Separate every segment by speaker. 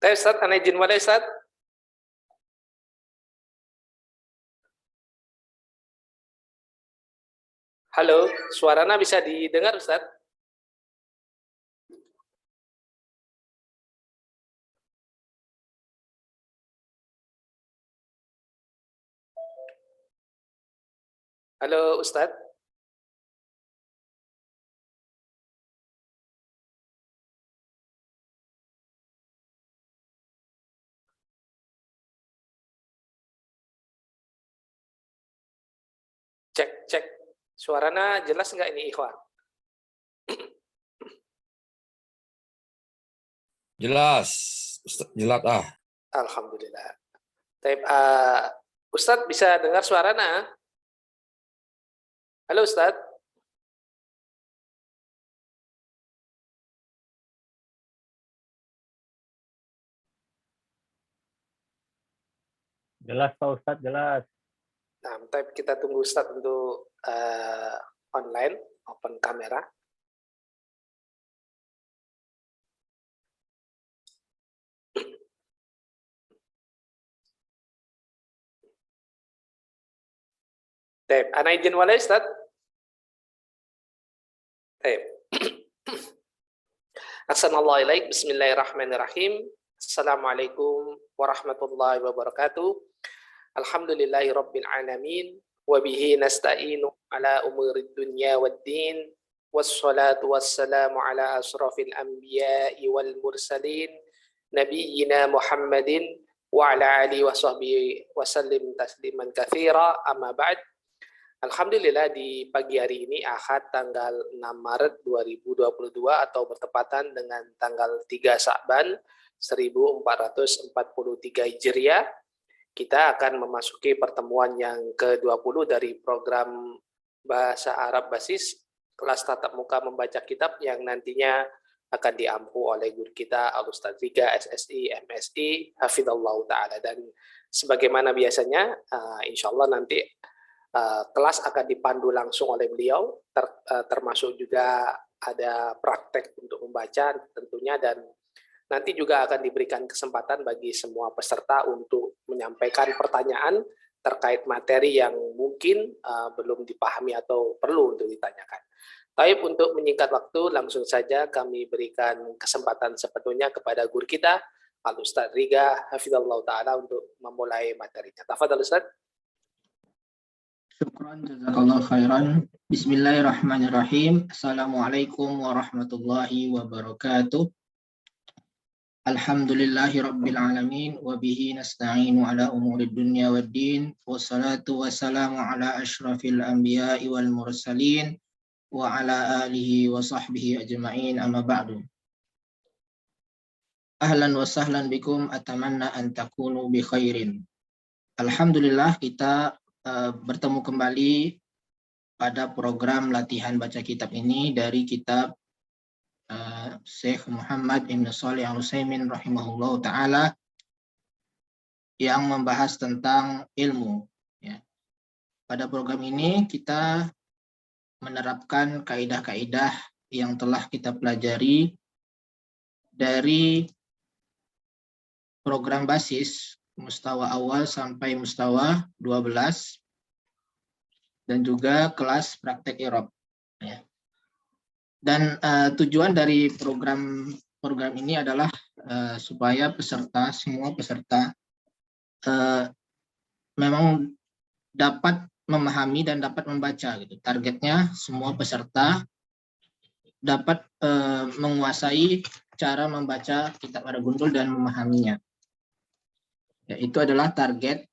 Speaker 1: Tapi Ustaz, ana izin mulai Ustaz. Halo, suarana bisa didengar Ustaz? Halo Ustaz. Cek. Suarana jelas nggak ini, Ikhwan?
Speaker 2: Jelas, jelas ah.
Speaker 1: Alhamdulillah. Tapi, Ustadz bisa dengar suarana? Halo Ustadz.
Speaker 3: Jelas Pak Ustadz, jelas.
Speaker 1: Nah, tapi kita tunggu Ustadz untuk online, open kamera. Baik, ana izin mulai Ustaz. Baik. Assalamualaikum ilaik, bismillahirrahmanirrahim. Assalamualaikum warahmatullahi wabarakatuh. Alhamdulillahi rabbil alamin. Wabihi nasta'inu ala umurid dunya waddin. Wassalatu wassalamu ala asrafil anbiya'i wal mursalin. Nabiyyina Muhammadin wa ala alihi wa sahbihi wa sallim tasliman katsira, amma ba'd. Alhamdulillah di pagi hari ini Ahad tanggal 6 Maret 2022 atau bertepatan dengan tanggal 3 Sa'ban 1443 Hijriah, kita akan memasuki pertemuan yang ke-20 dari program Bahasa Arab Basis kelas tatap muka membaca kitab yang nantinya akan diampu oleh guru kita Al-Ustadz Riga SSI MSI Hafidhallah Ta'ala. Dan sebagaimana biasanya insya Allah nanti kelas akan dipandu langsung oleh beliau, termasuk juga ada praktek untuk membaca tentunya, dan nanti juga akan diberikan kesempatan bagi semua peserta untuk menyampaikan pertanyaan terkait materi yang mungkin belum dipahami atau perlu untuk ditanyakan. Tapi untuk menyingkat waktu, langsung saja kami berikan kesempatan sepenuhnya kepada guru kita, Al-Ustadz Riga Hafidhallah Ta'ala, untuk memulai materinya. Tafadhal Ustadz.
Speaker 4: Syukran, jazakallah khairan. Bismillahirrahmanirrahim. Assalamualaikum warahmatullahi wabarakatuh. Alhamdulillahi rabbil alamin. Wabihi nasta'inu ala umurid dunya waddin. Wassalatu wassalamu ala ashrafil anbiya'i wal mursalin. Wa ala alihi wa sahbihi ajma'in, amma ba'du. Ahlan wa sahlan bikum, atamanna an takunu bi khairin. Alhamdulillah kita bertemu kembali pada program latihan baca kitab ini dari kitab Syekh Muhammad Ibn Shalih Al-Utsaimin rahimahullah ta'ala yang membahas tentang ilmu. Ya. Pada program ini kita menerapkan kaidah-kaidah yang telah kita pelajari dari program basis mustawa awal sampai mustawa 12 dan juga kelas praktek i'rab, ya. Dan tujuan dari program ini adalah supaya semua peserta memang dapat memahami dan dapat membaca gitu. Targetnya semua peserta dapat menguasai cara membaca kitab Ar-Gundul dan memahaminya. Ya, itu adalah target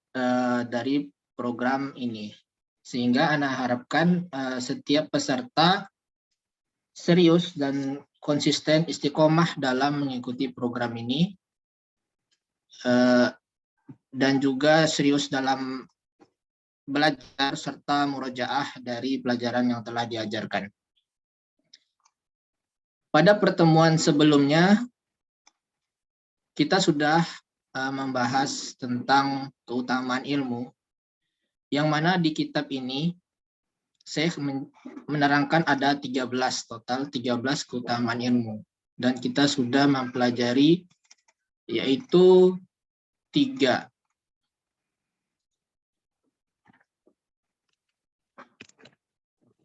Speaker 4: dari program ini. Sehingga Ana harapkan setiap peserta serius dan konsisten istiqomah dalam mengikuti program ini, dan juga serius dalam belajar serta murojaah dari pelajaran yang telah diajarkan. Pada pertemuan sebelumnya kita sudah membahas tentang keutamaan ilmu, yang mana di kitab ini Syekh menerangkan ada 13 keutamaan ilmu, dan kita sudah mempelajari yaitu 3.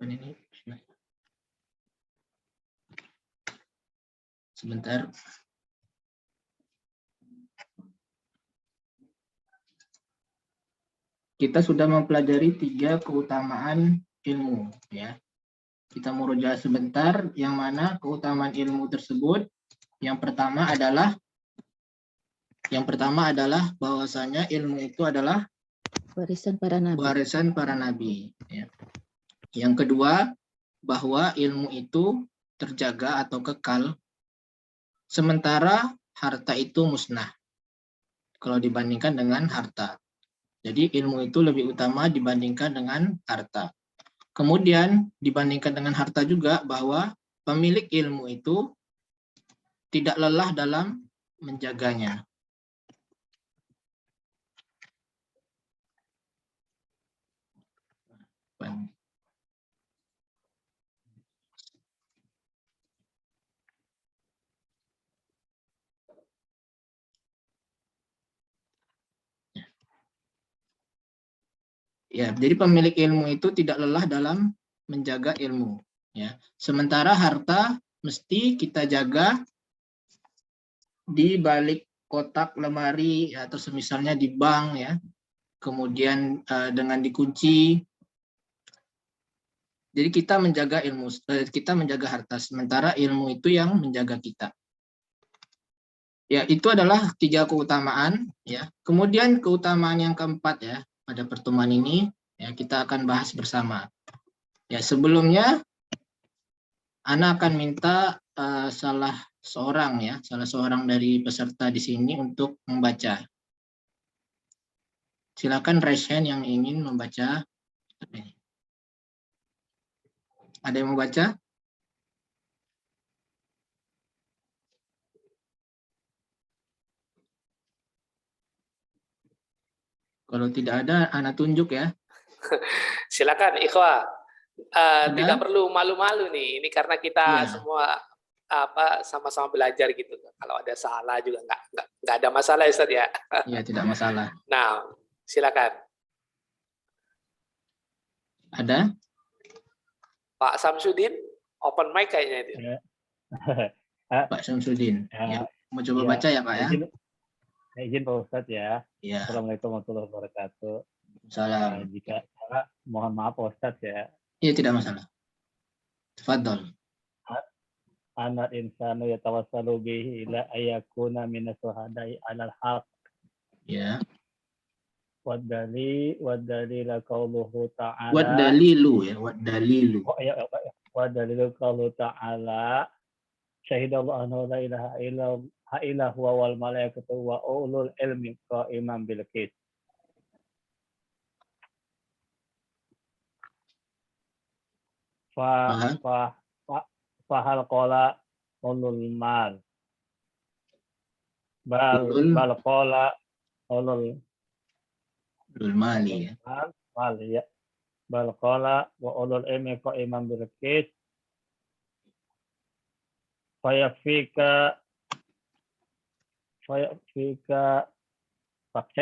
Speaker 4: Ini sebentar. Kita sudah mempelajari 3 keutamaan ilmu, ya. Kita murojaah sebentar, yang mana keutamaan ilmu tersebut yang pertama adalah bahwasanya ilmu itu adalah
Speaker 3: Warisan para
Speaker 4: nabi. Ya. Yang kedua, bahwa ilmu itu terjaga atau kekal, sementara harta itu musnah kalau dibandingkan dengan harta. Jadi ilmu itu lebih utama dibandingkan dengan harta. Kemudian dibandingkan dengan harta juga bahwa pemilik ilmu itu tidak lelah dalam menjaganya. Ya, jadi pemilik ilmu itu tidak lelah dalam menjaga ilmu. Ya, sementara harta mesti kita jaga di balik kotak lemari atau semisalnya di bank, ya. Kemudian dengan dikunci. Jadi kita menjaga ilmu, kita menjaga harta, sementara ilmu itu yang menjaga kita. Ya, itu adalah 3 keutamaan, ya. Kemudian keutamaan yang keempat, ya, pada pertemuan ini, ya, kita akan bahas bersama. Ya, sebelumnya Ana akan minta salah seorang dari peserta di sini untuk membaca. Silakan raise hand yang ingin membaca. Ada yang membaca? Kalau tidak ada, Ana tunjuk, ya.
Speaker 1: Silakan Ikhwa.
Speaker 4: Ada?
Speaker 1: Tidak perlu malu-malu nih. Ini karena kita
Speaker 4: Iya.
Speaker 1: semua sama-sama belajar gitu. Kalau ada salah juga nggak ada masalah, Ustaz, ya.
Speaker 4: Iya, tidak masalah.
Speaker 1: Nah, silakan.
Speaker 4: Ada?
Speaker 1: Pak Samsudin, open mic kayaknya itu.
Speaker 4: Pak Syamsuddin. Ya. Mau coba
Speaker 5: Ya,
Speaker 4: baca ya, Pak, ya?
Speaker 5: izin Pak Ustadz ya.
Speaker 4: Ya.
Speaker 5: Assalamualaikum warahmatullahi wabarakatuh.
Speaker 4: Salam.
Speaker 5: Jika salah, mohon maaf Pak Ustadz ya.
Speaker 4: Iya, tidak masalah. Tafadhol.
Speaker 5: Anak insanu yatawassalu bihi ila ayakuna minas syuhada'i 'alal haq.
Speaker 4: Ya.
Speaker 5: Wadalila qauluhu ta'ala.
Speaker 4: Wadalilu, ya, wadalilu.
Speaker 5: Wadalilu qauluhu ta'ala. Syahidallahu annahu la ilaha illa huwa wal malaikatu wa ulul ilmi qa'iman bil qist. Fahal qala ulul mal. Bal qala ulul
Speaker 4: mali, ya.
Speaker 5: Mal, ya. Bal qala wa ulul ilmi qa'iman bil qist. Fayafika saya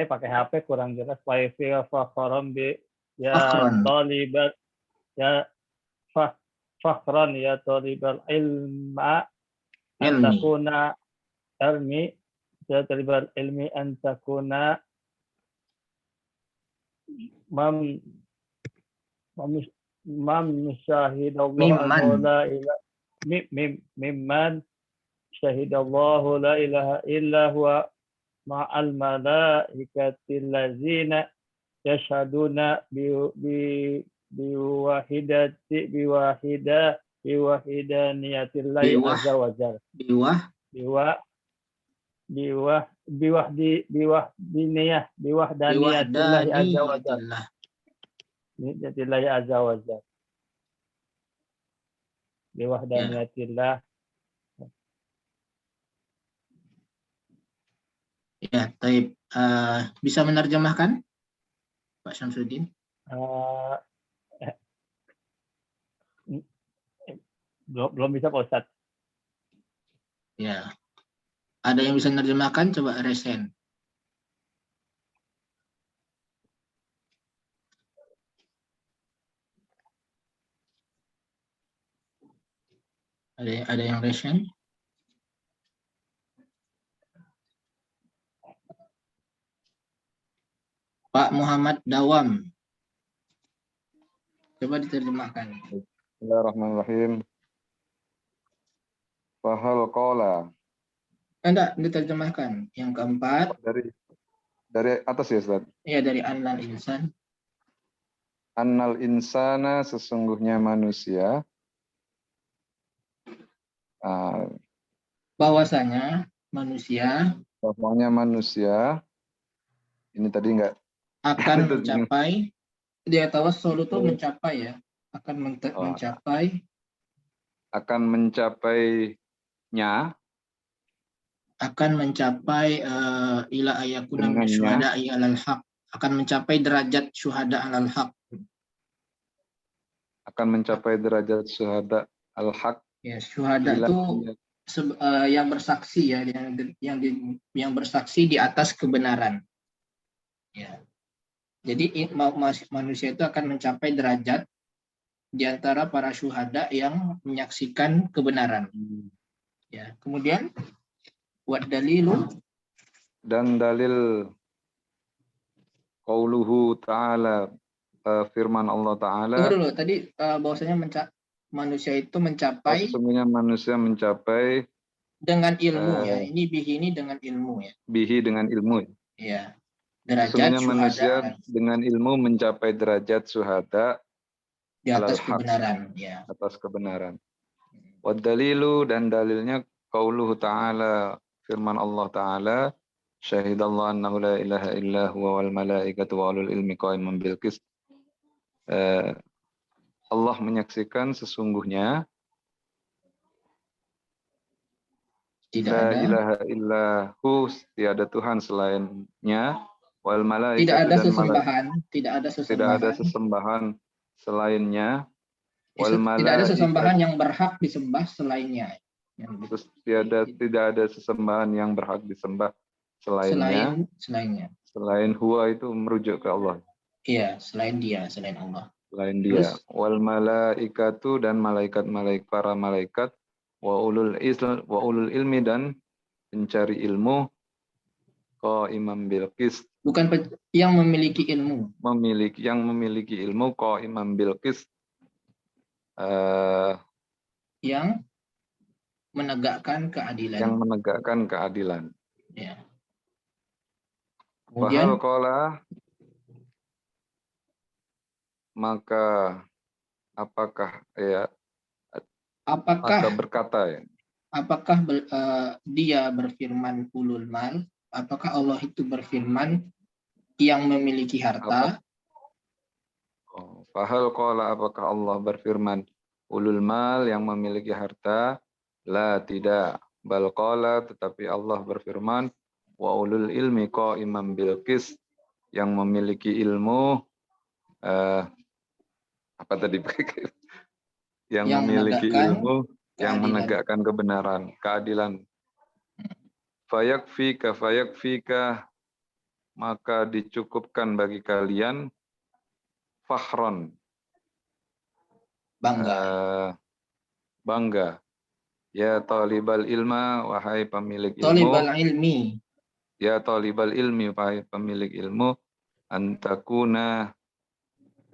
Speaker 5: pakai HP kurang jelas. Fayafika fakhran bi ya talibat ya fakhran ya talibal ilma an takuna ilmi ya talibal ilmi an takuna mam syahidallahu la ilaha mimman syahidallahu la ilaha illa huwa ma'al malaikatil ladzina yashhaduna biwahidaniyatillah azza wa jalla. Biwahdaniyatillah azza wa jalla. Niyatillah azza wa jalla. Biwahdaniyatillah.
Speaker 4: Ya, taib. Bisa menerjemahkan, Pak Syamsuddin?
Speaker 5: Belum bisa Pak Ustadz.
Speaker 4: Ya. Ada yang bisa menerjemahkan? Coba resen. Ada yang resen? Pak Muhammad Dawam. Coba diterjemahkan.
Speaker 3: Bismillahirrahmanirrahim. Fahal qala.
Speaker 4: Enggak, diterjemahkan. Yang keempat,
Speaker 3: Dari atas ya, Ustaz.
Speaker 4: ya dari annal insan.
Speaker 3: Annal insana, sesungguhnya manusia.
Speaker 4: Bahwasanya manusia
Speaker 3: Bahwanya manusia. Ini tadi enggak.
Speaker 4: akan mencapai, dia tawassul itu mencapai ya. Akan mencapai.
Speaker 3: Akan mencapainya.
Speaker 4: Akan mencapai ila ayakuna min syuhada alal haq, akan mencapai derajat syuhada alal haq,
Speaker 3: akan mencapai derajat syuhada al haq.
Speaker 4: Ya, syuhada itu yang bersaksi ya, yang bersaksi di atas kebenaran. Ya. Jadi manusia itu akan mencapai derajat di antara para syuhada yang menyaksikan kebenaran. Ya, kemudian Wad dalilu,
Speaker 3: dan dalil qauluhu ta'ala, firman Allah Ta'ala.
Speaker 4: tunggu dulu, tadi bahwasanya manusia itu mencapai,
Speaker 3: sesungguhnya manusia mencapai
Speaker 4: dengan ilmu ya. Ini bihi ini dengan ilmu ya.
Speaker 3: Bihi dengan ilmu.
Speaker 4: Ya. Derajat
Speaker 3: Sesungguhnya
Speaker 4: syuhada
Speaker 3: manusia dengan ilmu mencapai derajat syuhada
Speaker 4: di atas
Speaker 3: alal haq,
Speaker 4: kebenaran ya.
Speaker 3: atas kebenaran. Wad dalilu, dan dalilnya qauluhu ta'ala, firman Allah Ta'ala, syahidallahu annahu la ilaha illa huwa wal malaikatu wa ulul ilmi qa'iman bil qist. Allah menyaksikan sesungguhnya la ilaha illahu, tiada Tuhan selainnya, wal malaikatu,
Speaker 4: tidak ada
Speaker 3: dan
Speaker 4: sesembahan,
Speaker 3: tidak ada sesembahan selainnya, wal
Speaker 4: tidak ada sesembahan
Speaker 3: malaikatu,
Speaker 4: yang berhak disembah selainnya.
Speaker 3: Terus tidak ada sesembahan yang berhak disembah selainnya. Selain huwa itu merujuk ke Allah.
Speaker 4: Iya, selain dia, selain Allah.
Speaker 3: Selain dia.
Speaker 4: Terus,
Speaker 3: wal malaikatu, dan para malaikat, wa ulul ilmi, dan pencari ilmu, qa'iman bil qist,
Speaker 4: bukan yang memiliki ilmu.
Speaker 3: Yang memiliki ilmu, qa'iman bil qist,
Speaker 4: yang menegakkan keadilan.
Speaker 3: Yang menegakkan keadilan.
Speaker 4: Ya. Kemudian,
Speaker 3: Fahal qala, maka apakah ya? Maka berkata ya.
Speaker 4: Apakah dia berfirman ulul mal? Apakah Allah itu berfirman yang memiliki harta?
Speaker 3: Fahal qala, apakah Allah berfirman ulul mal, yang memiliki harta? La, tidak. Bal qala, tetapi Allah berfirman wa ulul ilmi qa'iman bil qist, yang memiliki ilmu apa tadi? yang memiliki ilmu, yang menegakkan kebenaran, keadilan. Fayakfika, maka dicukupkan bagi kalian, fakhron, bangga. Ya talibal ilma, wahai pemilik ilmu.
Speaker 4: Talibal ilmi.
Speaker 3: Ya talibal ilmi, wahai pemilik ilmu. Antakuna,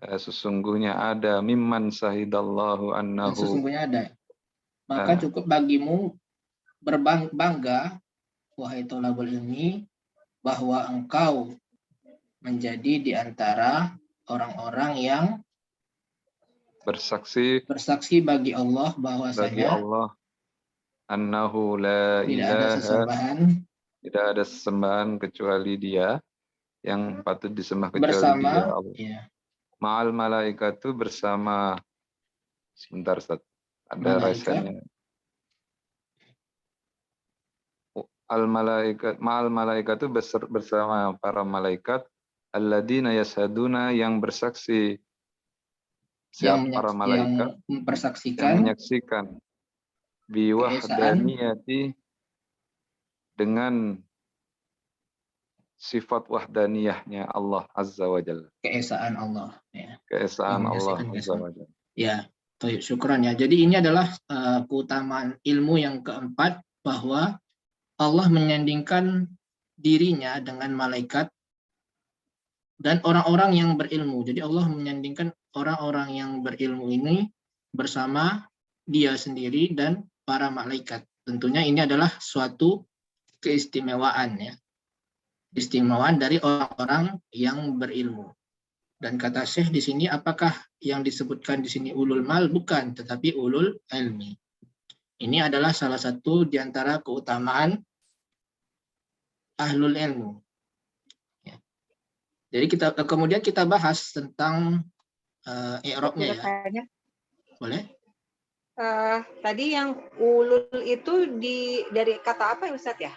Speaker 3: sesungguhnya ada, mimman sahidallahu annahu.
Speaker 4: Sesungguhnya ada. Maka cukup bagimu berbangga, wahai talibal ilmi, bahwa engkau menjadi di antara orang-orang yang
Speaker 3: bersaksi
Speaker 4: bagi Allah bahwasanya
Speaker 3: annahu la ilaha, tidak ada sesembahan kecuali dia, yang patut disembah kecuali dia, Allah. Ya. Ma'al malaikatu, bersama, sebentar Ustaz, ada resennya. Ma'al malaikatu, bersama para malaikat, alladzina yashaduna, yang bersaksi. Siapa para malaikat?
Speaker 4: Yang
Speaker 3: menyaksikan biwahdaniyati, dengan sifat wahdaniyahnya Allah Azza wa Jalla.
Speaker 4: Keesaan Allah. Ya.
Speaker 3: Keesaan Allah
Speaker 4: Menyaksikan
Speaker 3: Azza
Speaker 4: keesaan.
Speaker 3: wa Jalla.
Speaker 4: Ya, baik, syukran ya. Jadi ini adalah keutamaan ilmu yang keempat, bahwa Allah menyandingkan dirinya dengan malaikat dan orang-orang yang berilmu. Jadi Allah menyandingkan orang-orang yang berilmu ini bersama dia sendiri dan para malaikat. Tentunya ini adalah suatu keistimewaan ya. Istimewaan dari orang-orang yang berilmu. Dan kata Syekh di sini, apakah yang disebutkan di sini ulul mal? Bukan, tetapi ulul ilmi. Ini adalah salah satu di antara keutamaan ahlul ilmu. Ya. Jadi kemudian kita bahas tentang i'rabnya ya. Boleh?
Speaker 6: Tadi yang ulul itu dari kata apa ya Ustadz ya?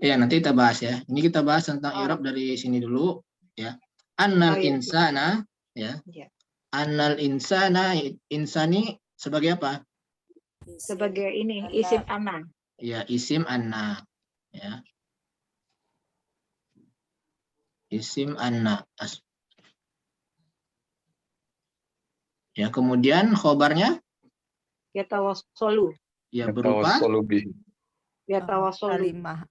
Speaker 4: Ya, nanti kita bahas ya. Ini kita bahas tentang i'rab dari sini dulu ya. Annal insana ya. Annal insana, insani sebagai apa?
Speaker 6: Sebagai ini isim ana.
Speaker 4: Ya, isim anna ya. Isim anna. Ya, kemudian khobarnya
Speaker 6: Yatawassalu.
Speaker 4: ya berupa
Speaker 6: Yatawassalu.
Speaker 7: Kalimah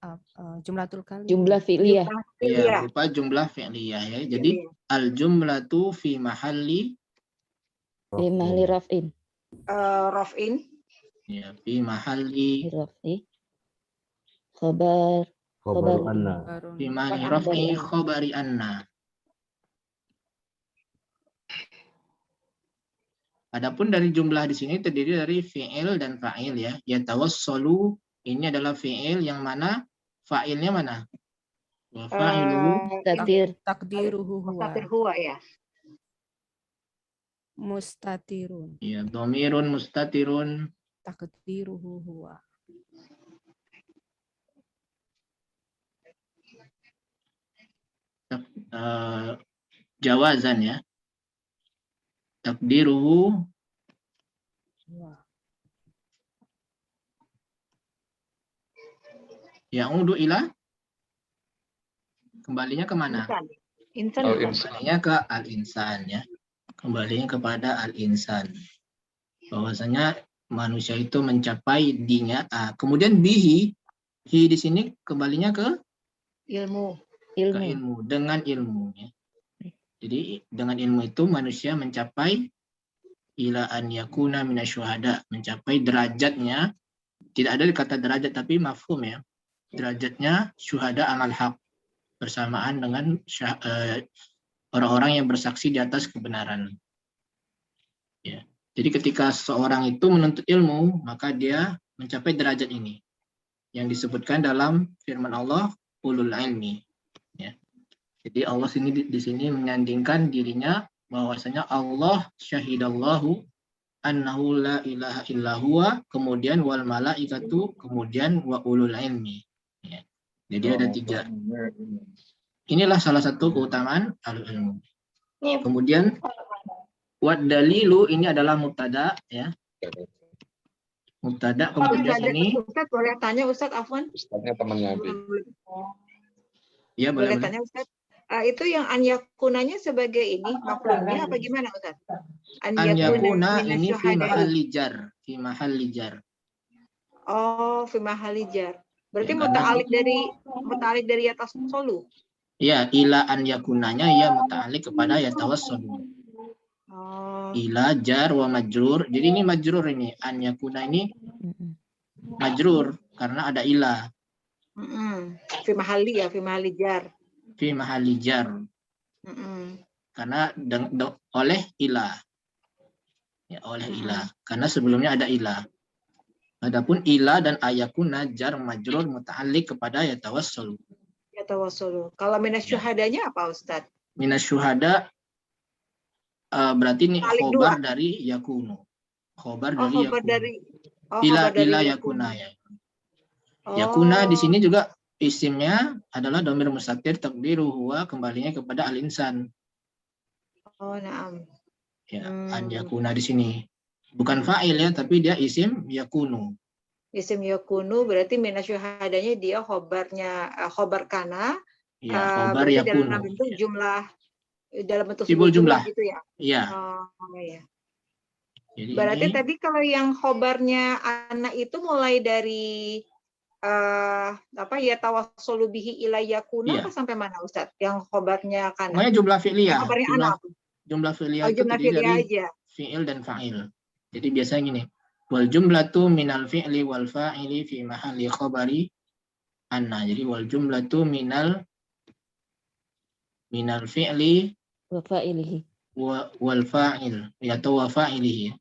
Speaker 7: jumlatul kalim.
Speaker 8: Jumlah fi'liyah.
Speaker 4: ya berupa jumlah fi'liyah ya. Jadi al jumlatu fi mahalli
Speaker 8: Raf'in.
Speaker 6: Raf'in.
Speaker 4: ya fi mahalli
Speaker 8: Raf'i. Khabar.
Speaker 9: anna.
Speaker 4: fi mahalli raf'i khabari anna. Adapun dari jumlah di sini terdiri dari fi'il dan fa'il ya. Yatawassalu ini adalah fi'il yang mana fa'ilnya mana? Wa fa'iluhu
Speaker 7: Takdiruhu huwa.
Speaker 6: Mustatir huwa ya.
Speaker 7: Mustatirun.
Speaker 4: ya dhamirun mustatirun
Speaker 7: Takdiruhu huwa.
Speaker 4: jawazan ya. Takdiruhu ya'udu ila, kembalinya kemana?
Speaker 6: Insan.
Speaker 4: Kembalinya ke al-insan ya. Kembalinya kepada al-insan. Bahwasanya manusia itu mencapai dinya. Kemudian bihi, hi di sini kembalinya ke
Speaker 6: Ilmu.
Speaker 4: ke ilmu, dengan ilmu ya. Jadi dengan ilmu itu manusia mencapai ila an yakuna minasyuhada, mencapai derajatnya, tidak ada kata derajat tapi mafhum ya. Derajatnya syuhada amal haq, bersamaan dengan orang-orang yang bersaksi di atas kebenaran. Ya. Jadi ketika seorang itu menuntut ilmu, maka dia mencapai derajat ini yang disebutkan dalam firman Allah ulul ilmi. Ya. Jadi Allah di sini menyandingkan dirinya bahwasanya Allah syahidallahu annahu la ilaha illa huwa, kemudian wal malaikatu, kemudian wa ulul ilmi. Ya. Jadi ada 3. Inilah salah satu keutamaan ahlul ilmu. Kemudian wad dalilu ini adalah mubtada ya. Mubtada kemudian ini
Speaker 6: Ustaz boleh tanya Ustaz Afwan?
Speaker 3: Ustaznya temannya Abi.
Speaker 4: ya
Speaker 6: Boleh
Speaker 4: boleh.
Speaker 6: tanya Ustaz? Itu yang an yakunanya sebagai ini maf'ulnya apa gimana Ustaz?
Speaker 4: An yakuna ini fi
Speaker 6: minasyuhada'i.
Speaker 4: mahalli jar, fi mahalli jar.
Speaker 6: Oh, fi mahalli jar. Berarti
Speaker 4: Ya,
Speaker 6: muta'alik dari atas solu.
Speaker 4: Ya, ila an yakunanya ya muta'alliq kepada ya tawassul.
Speaker 6: Oh.
Speaker 4: Ila jar wa majrur. Jadi ini majrur ini. An yakuna ini majrur karena ada ila.
Speaker 6: Fi mahalli ya, fi mahalli jar.
Speaker 4: Fi mahalli jar. Karena oleh ila. Ya, oleh ila. Karena sebelumnya ada ila. Adapun ila dan ayakuna jar majrur muta'alliq kepada ya tawassul.
Speaker 6: Ya tawassul. Kalau minasyuhadanya apa Ustaz?
Speaker 4: Minasyuhada berarti ini
Speaker 6: Muta'alliq
Speaker 4: khobar
Speaker 6: dua.
Speaker 4: dari yakunu. Khobar
Speaker 6: Oh,
Speaker 4: dari
Speaker 6: khobar
Speaker 4: yakunu.
Speaker 6: dari
Speaker 4: ila
Speaker 6: khobar dari
Speaker 4: yakuna ya.
Speaker 6: Oh.
Speaker 4: Yakuna di sini juga isimnya adalah dhamir mustatir takdiru huwa, kembalinya kepada al-insan.
Speaker 6: Oh, na'am.
Speaker 4: Ya, an yakuna di sini. Bukan fa'il ya, tapi dia isim yakunu.
Speaker 6: Isim yakunu berarti minasyuhadanya dia khobar kana,
Speaker 4: Ya, khobar
Speaker 6: berarti
Speaker 4: yakunu.
Speaker 6: dalam bentuk jumlah, dalam bentuk
Speaker 4: Sibul
Speaker 6: sebuah jumlah
Speaker 4: jumlah.
Speaker 6: gitu ya.
Speaker 4: Iya.
Speaker 6: Oh ya.
Speaker 4: Jadi
Speaker 6: Berarti
Speaker 4: ini
Speaker 6: tadi kalau yang khobarnya anak itu mulai dari apa ya tawassulu bihi ila yakuna
Speaker 4: Iya.
Speaker 6: apa sampai mana Ustaz? Yang khobarnya kana.
Speaker 4: Pokoknya jumlah
Speaker 6: Yang
Speaker 4: fi'liyah.
Speaker 6: khobarnya anak.
Speaker 4: Jumlah fi'liyah
Speaker 6: Oh,
Speaker 4: itu
Speaker 6: jumlah
Speaker 4: terdiri
Speaker 6: fi'liyah
Speaker 4: dari
Speaker 6: aja.
Speaker 4: fi'il dan fa'il. Jadi biasanya gini. Wal jumlatu minal fi'li wal fa'ili fi mahalli khabari anna. Jadi wal jumlatu minal fi'li
Speaker 8: Wa fa'ilihi.
Speaker 4: wal fa'il atau wa fa'ilihi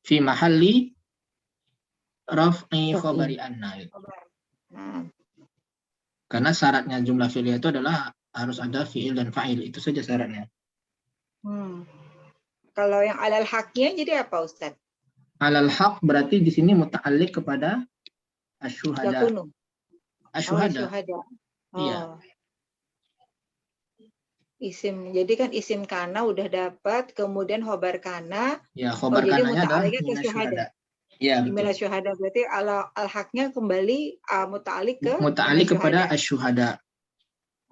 Speaker 4: fi mahalli raf'i khabari anna.
Speaker 6: Nah.
Speaker 4: Karena syaratnya jumlah fi'liyah itu adalah harus ada fi'il dan fa'il. Itu saja syaratnya.
Speaker 6: Kalau yang alal haknya jadi apa Ustaz?
Speaker 4: Alal haq berarti di sini muta'alliq kepada asyuhada.
Speaker 6: Yakunu.
Speaker 4: Asyuhada. Iya.
Speaker 6: Isim. Jadi kan isim kana udah dapat, kemudian khobar kana.
Speaker 4: Ya, khobar
Speaker 6: jadi
Speaker 4: kananya adalah
Speaker 6: muta'alliqnya ke syuhada.
Speaker 4: minasyuhada. Iya, betul.
Speaker 6: Minasyuhada berarti al-haknya kembali muta'alliq ke
Speaker 4: Muta'alliq kepada asyuhada.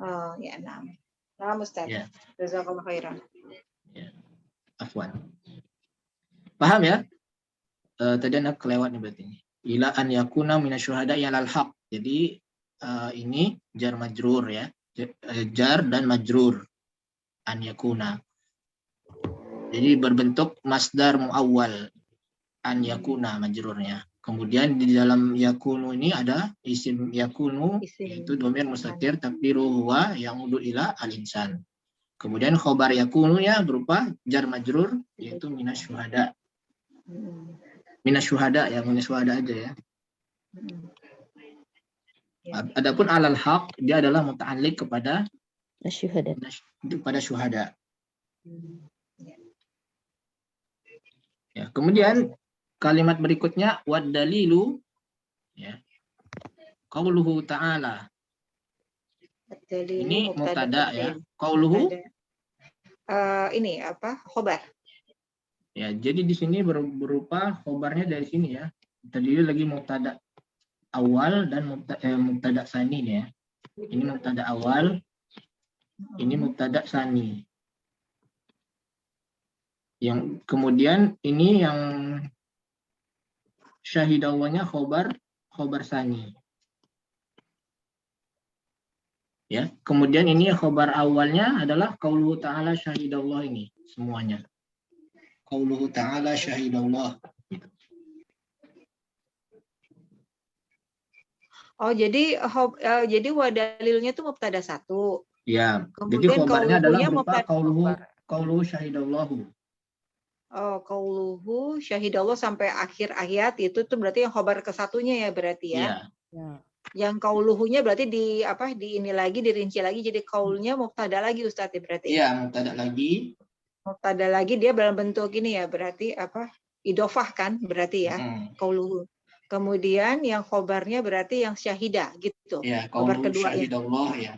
Speaker 6: Oh, ya, nah. Nah, Ustaz.
Speaker 4: Ya.
Speaker 6: Jazakallahu khairan.
Speaker 4: Ya. Afwan. Paham ya? Tadi Anda kelewat nih berarti. Ila an yakuna minasyuhada yalal haq. Jadi ini jar majrur ya. Jar dan majrur. An yakuna. Jadi berbentuk masdar muawwal. An yakuna majrurnya. Kemudian di dalam yakunu ini ada isim yakunu, yaitu dhamir mustatir takdiru huwa yang udu ila al-insan. Kemudian khobar yakununya berupa jar majrur, yaitu minasyuhada. Minasyuhada ya, minasyuhada aja ya. Adapun alal haq, dia adalah muta'alliq kepada
Speaker 8: Asyuhada.
Speaker 4: Kepada syuhada. Ya, kemudian kalimat berikutnya wad dalilu ya. Qauluhu ta'ala. Ini mubtada ya. Qauluhu
Speaker 6: ini apa? Khobar.
Speaker 4: Ya, jadi di sini berupa khobarnya dari sini ya. Terdiri lagi mubtada awal dan mubtada tsani ya. Ini mubtada awal, ini mubtada tsani. Yang kemudian ini yang syahidallahnya khobar tsani. Ya, kemudian ini khobar awalnya adalah qauluhu ta'ala syahidallah ini semuanya. Qauluhu ta'ala syahidallah.
Speaker 6: Oh, jadi wadalilnya itu mubtada satu.
Speaker 4: Ya,
Speaker 6: kemudian
Speaker 4: jadi khobarnya adalah berupa
Speaker 6: mubtada
Speaker 4: qauluhu syahidallahu.
Speaker 6: Oh, qauluhu syahidallah sampai akhir ayat itu tuh berarti yang khobar ke satunya ya berarti ya.
Speaker 7: Ya.
Speaker 6: Yang qauluhunya berarti di ini lagi dirinci lagi jadi qaulnya mubtada lagi Ustaz ya berarti.
Speaker 4: Iya, mubtada lagi.
Speaker 6: Mubtada lagi dia dalam bentuk ini ya berarti idofah kan berarti ya. Qauluhu. Kemudian yang khobarnya berarti yang syahidah gitu.
Speaker 4: Ya,
Speaker 6: khobar
Speaker 4: qauluhu
Speaker 6: kedua
Speaker 4: syahidallah ya.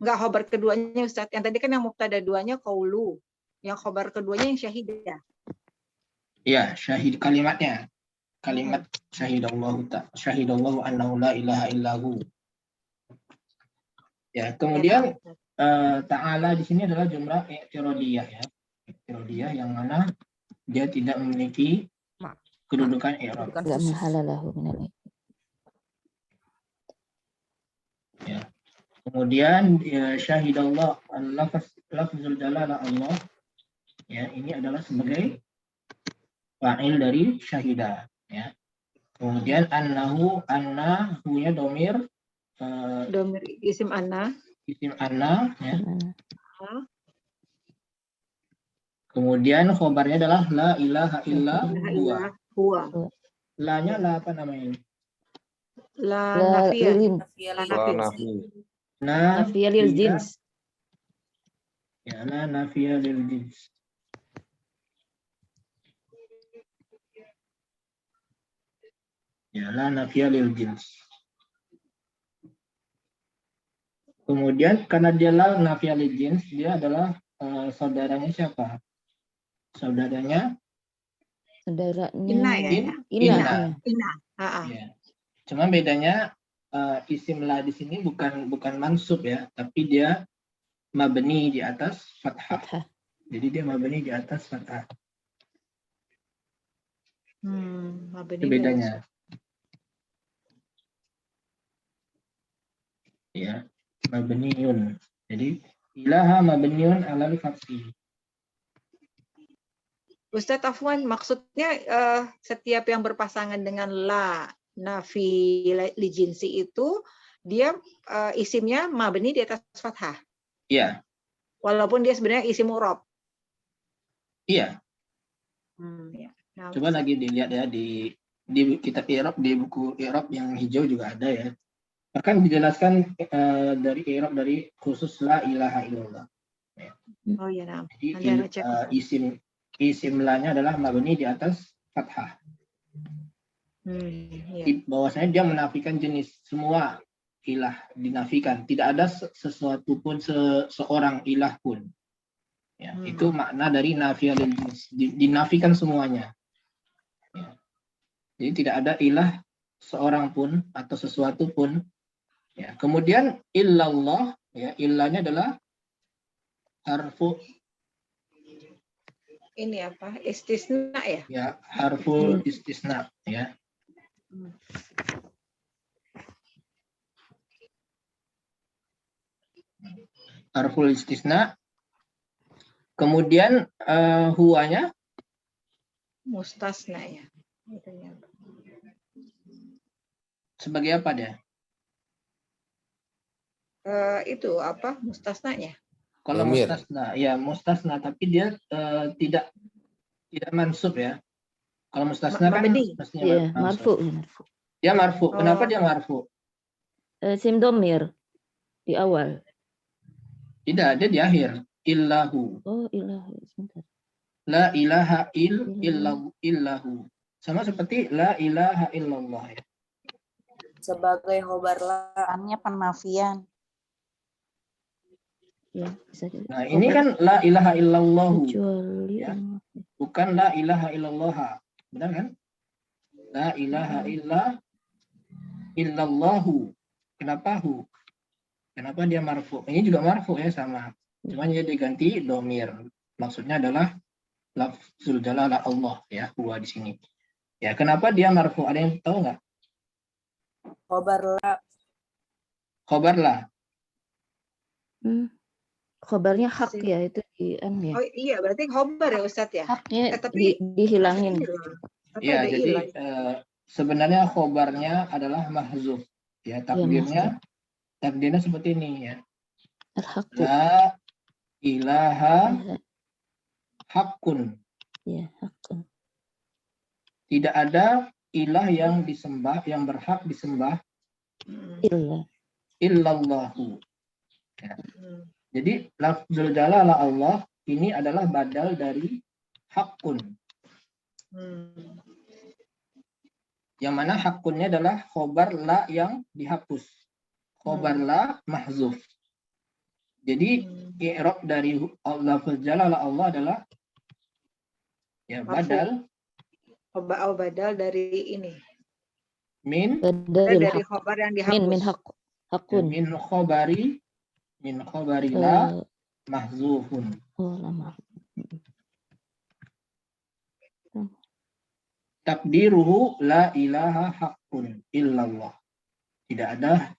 Speaker 6: Enggak, khobar keduanya Ustaz. Yang tadi kan yang mubtada duanya qaulu. Yang khobar keduanya yang syahidah.
Speaker 4: Iya, syahid kalimatnya. Kalimat syahidallahu annahu la ilaha illahu. Ya, kemudian ta'ala di sini adalah jumlah i'tiradiyah ya. I'tiradiyah yang mana dia tidak memiliki kedudukan i'rab.
Speaker 8: Enggak mahalalahu minal
Speaker 4: Ya. Kemudian syahidallah lafzul jalalah Allah. Ya, ini adalah sebagai fa'il dari syahida ya. Kemudian annahu-nya domir
Speaker 6: isim anna
Speaker 4: ya. Kemudian khobarnya adalah la ilaha illa huwa. La-nya la apa namanya?
Speaker 6: La nafiyah.
Speaker 8: Nafiyah lil jins.
Speaker 4: Ya, la nafiyah lil jins. Ya, la nafiyah lil jins. Kemudian karena dia la nafiyah lil jins, dia adalah saudaranya siapa? Saudaranya
Speaker 8: Saudaranya
Speaker 6: Inna ya.
Speaker 3: In,
Speaker 8: Ina.
Speaker 3: inna.
Speaker 6: Inna.
Speaker 4: Ya. Cuma bedanya isim la di sini bukan mansub ya, tapi dia mabni di atas fathah.
Speaker 8: Fathah.
Speaker 4: Jadi dia mabni di atas fathah.
Speaker 6: Mabni
Speaker 4: Itu bedanya. Ya, mabniun. Jadi ilaha mabniun alal fathi.
Speaker 6: Ustadz Afwan, maksudnya setiap yang berpasangan dengan la nafi li jinsi itu dia isimnya mabni di atas fathah.
Speaker 4: Iya.
Speaker 6: Walaupun dia sebenarnya isim mu'rab.
Speaker 4: Iya.
Speaker 6: Ya. Nah,
Speaker 4: Coba lagi dilihat ya di kitab i'rab, di buku i'rab yang hijau juga ada ya. Akan dijelaskan dari i'rab dari khusus la ilaha illallah.
Speaker 6: Oh iya, nah.
Speaker 4: Jadi isim la-nya adalah mabni di atas fathah.
Speaker 6: Iya.
Speaker 4: Bahwasanya dia menafikan jenis, semua ilah dinafikan, tidak ada sesuatu pun seorang ilah pun. Ya, itu makna dari nafiyah lil jenis, dinafikan semuanya. Ya. Jadi tidak ada ilah seorang pun atau sesuatu pun. Ya. Kemudian illallah, ya, illahnya adalah harfu
Speaker 6: ini apa? Istisna ya?
Speaker 4: Ya, harful istisna ya. Harful istisna. Kemudian huwanya
Speaker 6: mustasna ya.
Speaker 4: Sebagai apa dia?
Speaker 6: Itu apa? Mustasnanya.
Speaker 4: Kalau
Speaker 2: Domir.
Speaker 4: mustasna, ya mustasna, tapi dia tidak mansub ya. Kalau mustasna kan mestinya
Speaker 8: Iya,
Speaker 4: mansub.
Speaker 8: marfu.
Speaker 4: Dia marfu. Kenapa dia marfu?
Speaker 8: Sim domir di awal.
Speaker 4: Tidak, dia di akhir. Illahu.
Speaker 8: Oh, ilahu. Sebentar.
Speaker 4: La ilaha illahu. Sama seperti la ilaha illallah ya.
Speaker 9: Sebagai khobar la-nya penafian.
Speaker 8: Ya, bisa jadi.
Speaker 4: Nah, ini kan la ilaha illallahu.
Speaker 8: Kecuali
Speaker 4: Ya. Bukan la ilaha illallah. Benar kan? La ilaha illallahu. Kenapa hu? Kenapa dia marfu? Ini juga marfu ya, sama. Cuma dia diganti domir. Maksudnya adalah lafzul jalalah Allah ya, huwa di sini. Ya, kenapa dia marfu? Ada yang tahu nggak?
Speaker 9: Khobar la.
Speaker 4: Khobar la.
Speaker 8: Khobarnya hak ya, itu di ya.
Speaker 6: Oh iya, berarti khobar ya Ustadz ya?
Speaker 8: Haknya
Speaker 6: tapi
Speaker 8: dihilangin.
Speaker 6: Ya,
Speaker 4: jadi sebenarnya khobarnya adalah mahzuf. Ya, takdirnya seperti ini ya. La ilaha hakun.
Speaker 8: Ya, hakun.
Speaker 4: Tidak ada ilah yang disembah, yang berhak disembah illallahu. Ya. Jadi lafzul jalalah Allah ini adalah badal dari hakun. Yang mana hakunnya adalah khobar la yang dihapus. Khobar la mahzuf. Jadi i'rab dari lafzul jalalah Allah adalah ya badal.
Speaker 6: Badal dari ini.
Speaker 8: Dari
Speaker 6: khobar yang dihapus.
Speaker 8: Hakun.
Speaker 4: Min khobari la mahzufun.
Speaker 8: Oh, lama.
Speaker 4: Takdiruhu la ilaha hakun illallah. Tidak ada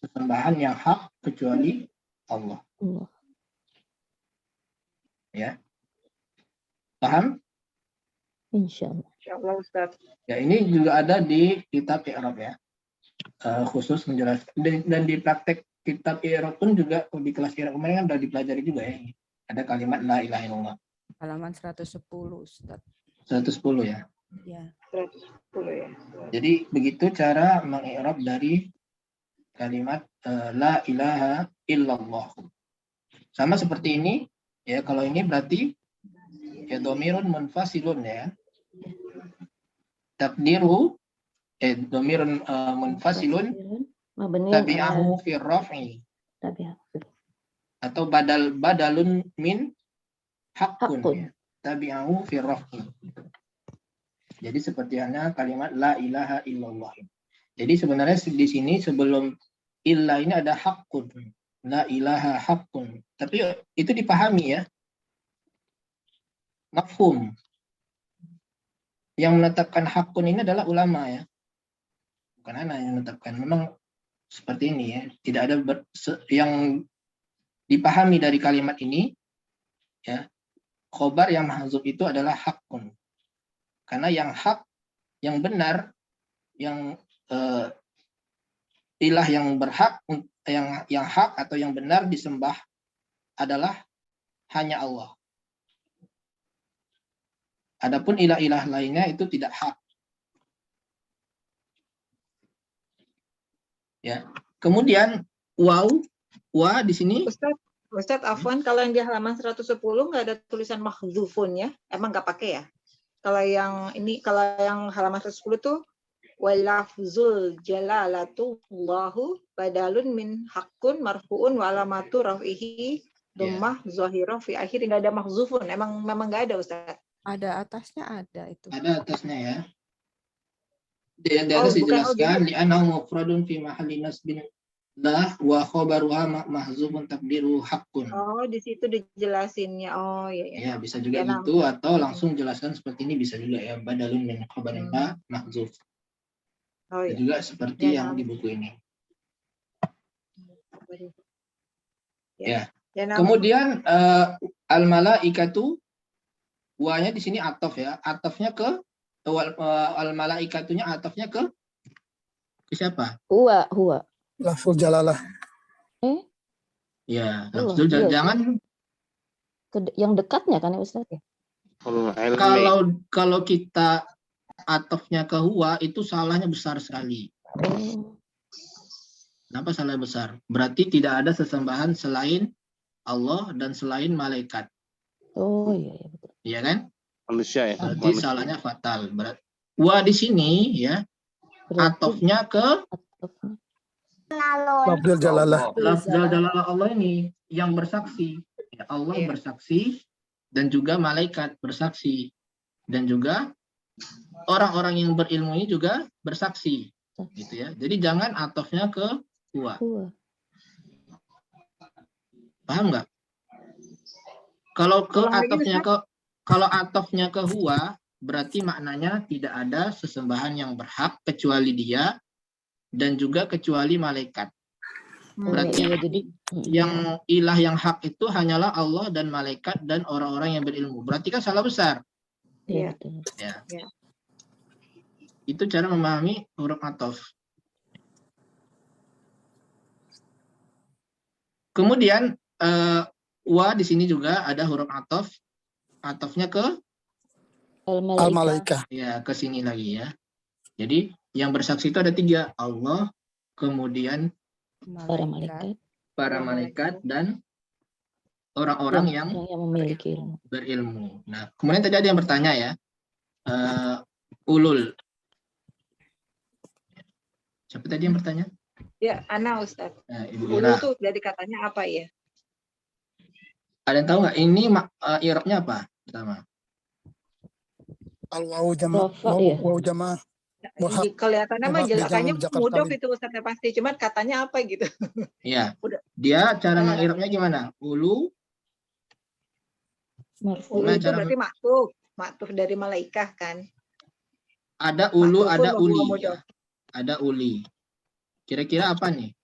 Speaker 4: sesembahan yang hak kecuali Allah. Ya. Paham?
Speaker 8: Insyaallah.
Speaker 6: Insyaallah Ustaz.
Speaker 4: Ya, ini juga ada di kitab i'rab ya. Khusus menjelaskan dan di praktek kitab i'rab pun juga di kelas i'rab kemarin kan sudah dipelajari juga ya. Ada kalimat la ilaha illallah.
Speaker 7: Halaman 110 Ustaz.
Speaker 4: 110 ya.
Speaker 7: Ya.
Speaker 6: 110 ya.
Speaker 4: Jadi begitu cara mengi'rab dari kalimat la ilaha illallah. Sama seperti ini ya, kalau ini berarti ya dhamirun munfasilun ya. Takdiru dhamirun munfasilun tabi'ahu fi raf'i. Atau badalun min hakun. Ya. Tabi'ahu fi raf'i. Jadi seperti halnya kalimat la ilaha illallah. Jadi sebenarnya di sini sebelum illa ini ada haqqun. La ilaha haqqun. Tapi itu dipahami ya. Mafhum. Yang menetapkan haqqun ini adalah ulama ya. Bukan anak yang menetapkan. Memang seperti ini ya. Tidak ada yang dipahami dari kalimat ini ya. Khobar yang mahzuf itu adalah haqqun. Karena yang hak, yang benar, yang ilah yang berhak, yang hak atau yang benar disembah adalah hanya Allah. Adapun ilah-ilah lainnya itu tidak hak. Ya. Kemudian wa di sini.
Speaker 6: Ustadz Afwan, kalau yang di halaman 110 nggak ada tulisan mahdzufun ya? Emang nggak pakai ya? Kalau yang ini, kalau yang halaman 110 tuh walafzul jalalatullahu badalun min haqqun marfu'un wa alamatu raf'ihi dhammah zahirah fi akhir, nggak ada mahzufun. Memang nggak ada Ustaz.
Speaker 7: Ada atasnya, ada itu.
Speaker 4: Ada atasnya ya. Di atas dijelaskan li'annahu mufradun fi mahalli nasbin lah wa khabaruha mahzufun taqdiru haqqun.
Speaker 6: Oh, di situ dijelasinnya. Oh iya ya.
Speaker 4: Ya, bisa juga gitu atau langsung jelaskan seperti ini bisa juga ya, badalun min khabarin mahzuf. Oh iya. Juga seperti yang di buku ini. Ya. Kemudian al-malaikatu wa-nya di sini ataf ya. Atafnya ke al-malaikatunya atafnya ke siapa?
Speaker 8: Huwa.
Speaker 10: Lafzul jalalah.
Speaker 4: Ya, lafzul jalalah. Jangan
Speaker 8: yang dekatnya kan ya Ustaz ya?
Speaker 4: Kalau kita atafnya ke huwa itu salahnya besar sekali. Kenapa salah besar? Berarti tidak ada sesembahan selain Allah dan selain malaikat.
Speaker 8: Oh iya betul.
Speaker 4: Iya kan?
Speaker 11: Manusia ya.
Speaker 4: Berarti salahnya fatal. Wa di sini ya atafnya ke
Speaker 10: Lafzul jalalah.
Speaker 4: Lafzul jalalah Allah ini yang bersaksi. Ya, Allah bersaksi dan juga malaikat bersaksi dan juga orang-orang yang berilmu ini juga bersaksi, gitu ya. Jadi jangan atofnya ke huwa. Paham nggak? Kalau atofnya ke huwa, berarti maknanya tidak ada sesembahan yang berhak kecuali Dia dan juga kecuali malaikat. Berarti yang ilah yang hak itu hanyalah Allah dan malaikat dan orang-orang yang berilmu. Berarti kan salah besar.
Speaker 8: Iya.
Speaker 4: Ya. Itu cara memahami huruf ataf. Kemudian wa di sini juga ada huruf ataf. Atafnya ke
Speaker 10: al-malaikah.
Speaker 4: Ya, ke sini lagi ya. Jadi yang bersaksi itu ada 3, Allah, kemudian para malaikat dan orang-orang yang
Speaker 8: memiliki ilmu.
Speaker 4: Berilmu. Nah, kemudian tadi ada yang bertanya ya, ulul. Siapa tadi yang bertanya?
Speaker 6: Ya, Ana Ustaz.
Speaker 4: Nah, Ibu
Speaker 6: Ulul
Speaker 4: Ira.
Speaker 6: tuh dari katanya apa ya?
Speaker 4: Ada yang tahu nggak? Ini i'rabnya apa? Pertama.
Speaker 10: Al-wawu jamaah.
Speaker 6: Kelihatannya mah jelasannya mudah itu Ustaznya pasti, cuman katanya apa gitu.
Speaker 4: Iya. Dia cara mengirabnya gimana? Ulu.
Speaker 6: Ulu itu berarti maktuf dari malaikah kan?
Speaker 4: Ada ulu, ada uli. Ada uli. Kira-kira apa nih?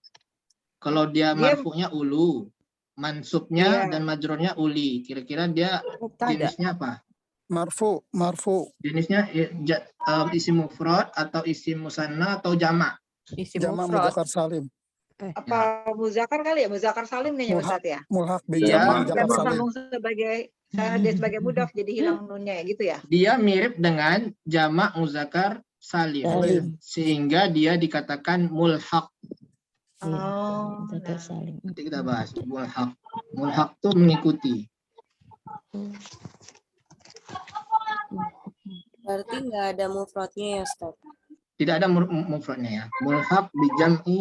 Speaker 4: Kalau dia marfu'nya ulu, mansubnya dan majrurnya uli. Kira-kira dia jenisnya apa?
Speaker 10: Marfu.
Speaker 4: Jenisnya isim mufrad atau isim musanna atau jamak?
Speaker 10: Jamak muzakkar salim.
Speaker 6: Apa muzakkar kali ya? Muzakkar salim nih ya Ustaz ya?
Speaker 10: Mulhaq bi jamak muzakkar salim.
Speaker 6: Dia sebagai mudhaf jadi hilang nunnya ya gitu ya?
Speaker 4: Dia mirip dengan jamak muzakkar salim. Sehingga dia dikatakan mulhaq.
Speaker 8: Muzakkar salim.
Speaker 4: Nanti kita bahas mulhaq. Mulhaq itu mengikuti.
Speaker 9: Berarti nggak ada mufradnya ya, Ustaz?
Speaker 4: Tidak ada mufradnya ya. Mulhaq bi jam'i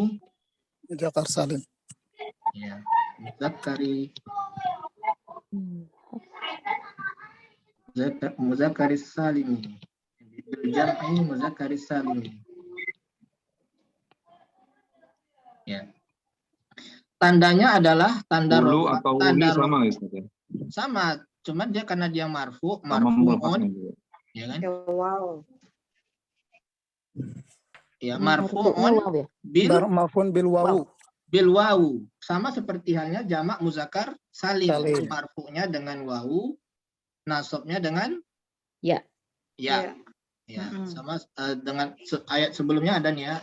Speaker 10: muzakkar salim.
Speaker 4: Ya, muzakkari. Muzakkari salim. jam'i muzakkar salim. Ya. Tandanya adalah tanda
Speaker 3: Ulu
Speaker 4: rofa,
Speaker 3: atau
Speaker 4: tanda
Speaker 3: uli sama ya Ustaz ya?
Speaker 4: sama, cuman dia karena dia
Speaker 3: Sama
Speaker 4: marfu'un,
Speaker 3: mulhaknya juga.
Speaker 4: ya kan?
Speaker 6: Wow.
Speaker 4: Ya,
Speaker 8: Marfu'nya
Speaker 4: marfu'un
Speaker 8: waw ya.
Speaker 10: Marfu'un bil wawu.
Speaker 4: bil wawu. Sama seperti halnya jamak muzakkar salim.
Speaker 10: Salim.
Speaker 4: Marfu'nya dengan wawu, nasabnya dengan
Speaker 8: Ya.
Speaker 4: ya. Ya, sama dengan ayat sebelumnya ada nih ya.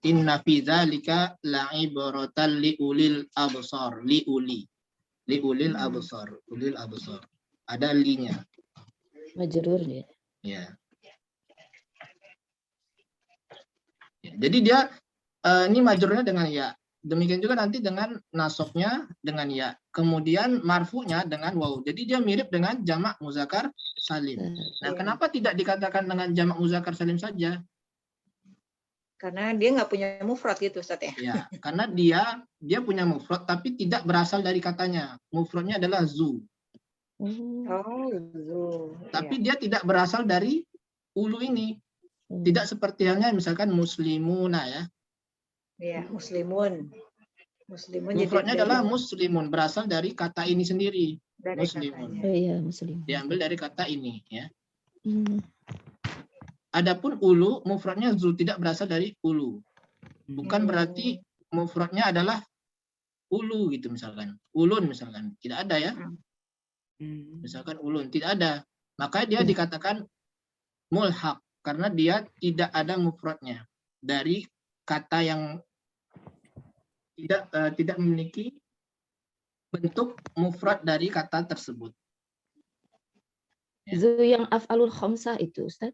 Speaker 4: Inna fi dzalika la'ibratan liulil absar, liulil absar, ulil absar. Ada linya.
Speaker 8: Majrur dia.
Speaker 4: Ya. Ya, jadi dia ini majrurnya dengan ya. Demikian juga nanti dengan nasabnya dengan ya. Kemudian marfu'nya dengan waw. Jadi dia mirip dengan jamak muzakkar salim. Nah, kenapa tidak dikatakan dengan jamak muzakkar salim saja?
Speaker 6: Karena dia nggak punya mufrad gitu, Ustaz ya.
Speaker 4: Ya, karena dia punya mufrad tapi tidak berasal dari katanya. Mufradnya adalah zu.
Speaker 6: Oh, zu.
Speaker 4: Tapi dia tidak berasal dari ulu ini. Tidak seperti halnya misalkan muslimuna ya.
Speaker 6: Iya, muslimun. Muslimun
Speaker 4: Mufradnya adalah muslimun, berasal dari kata ini sendiri.
Speaker 6: dari
Speaker 4: Muslimun.
Speaker 8: Oh iya, muslim.
Speaker 4: Diambil dari kata ini ya. Adapun ulu, mufradnya zu, tidak berasal dari ulu. Bukan berarti mufradnya adalah ulu gitu misalkan. Ulun misalkan. Tidak ada ya. Misalkan ulun, tidak ada. Maka dia dikatakan mulhaq karena dia tidak ada mufradnya dari kata yang tidak memiliki bentuk mufrad dari kata tersebut.
Speaker 8: Zu yang af'alul khamsah itu, Ustaz?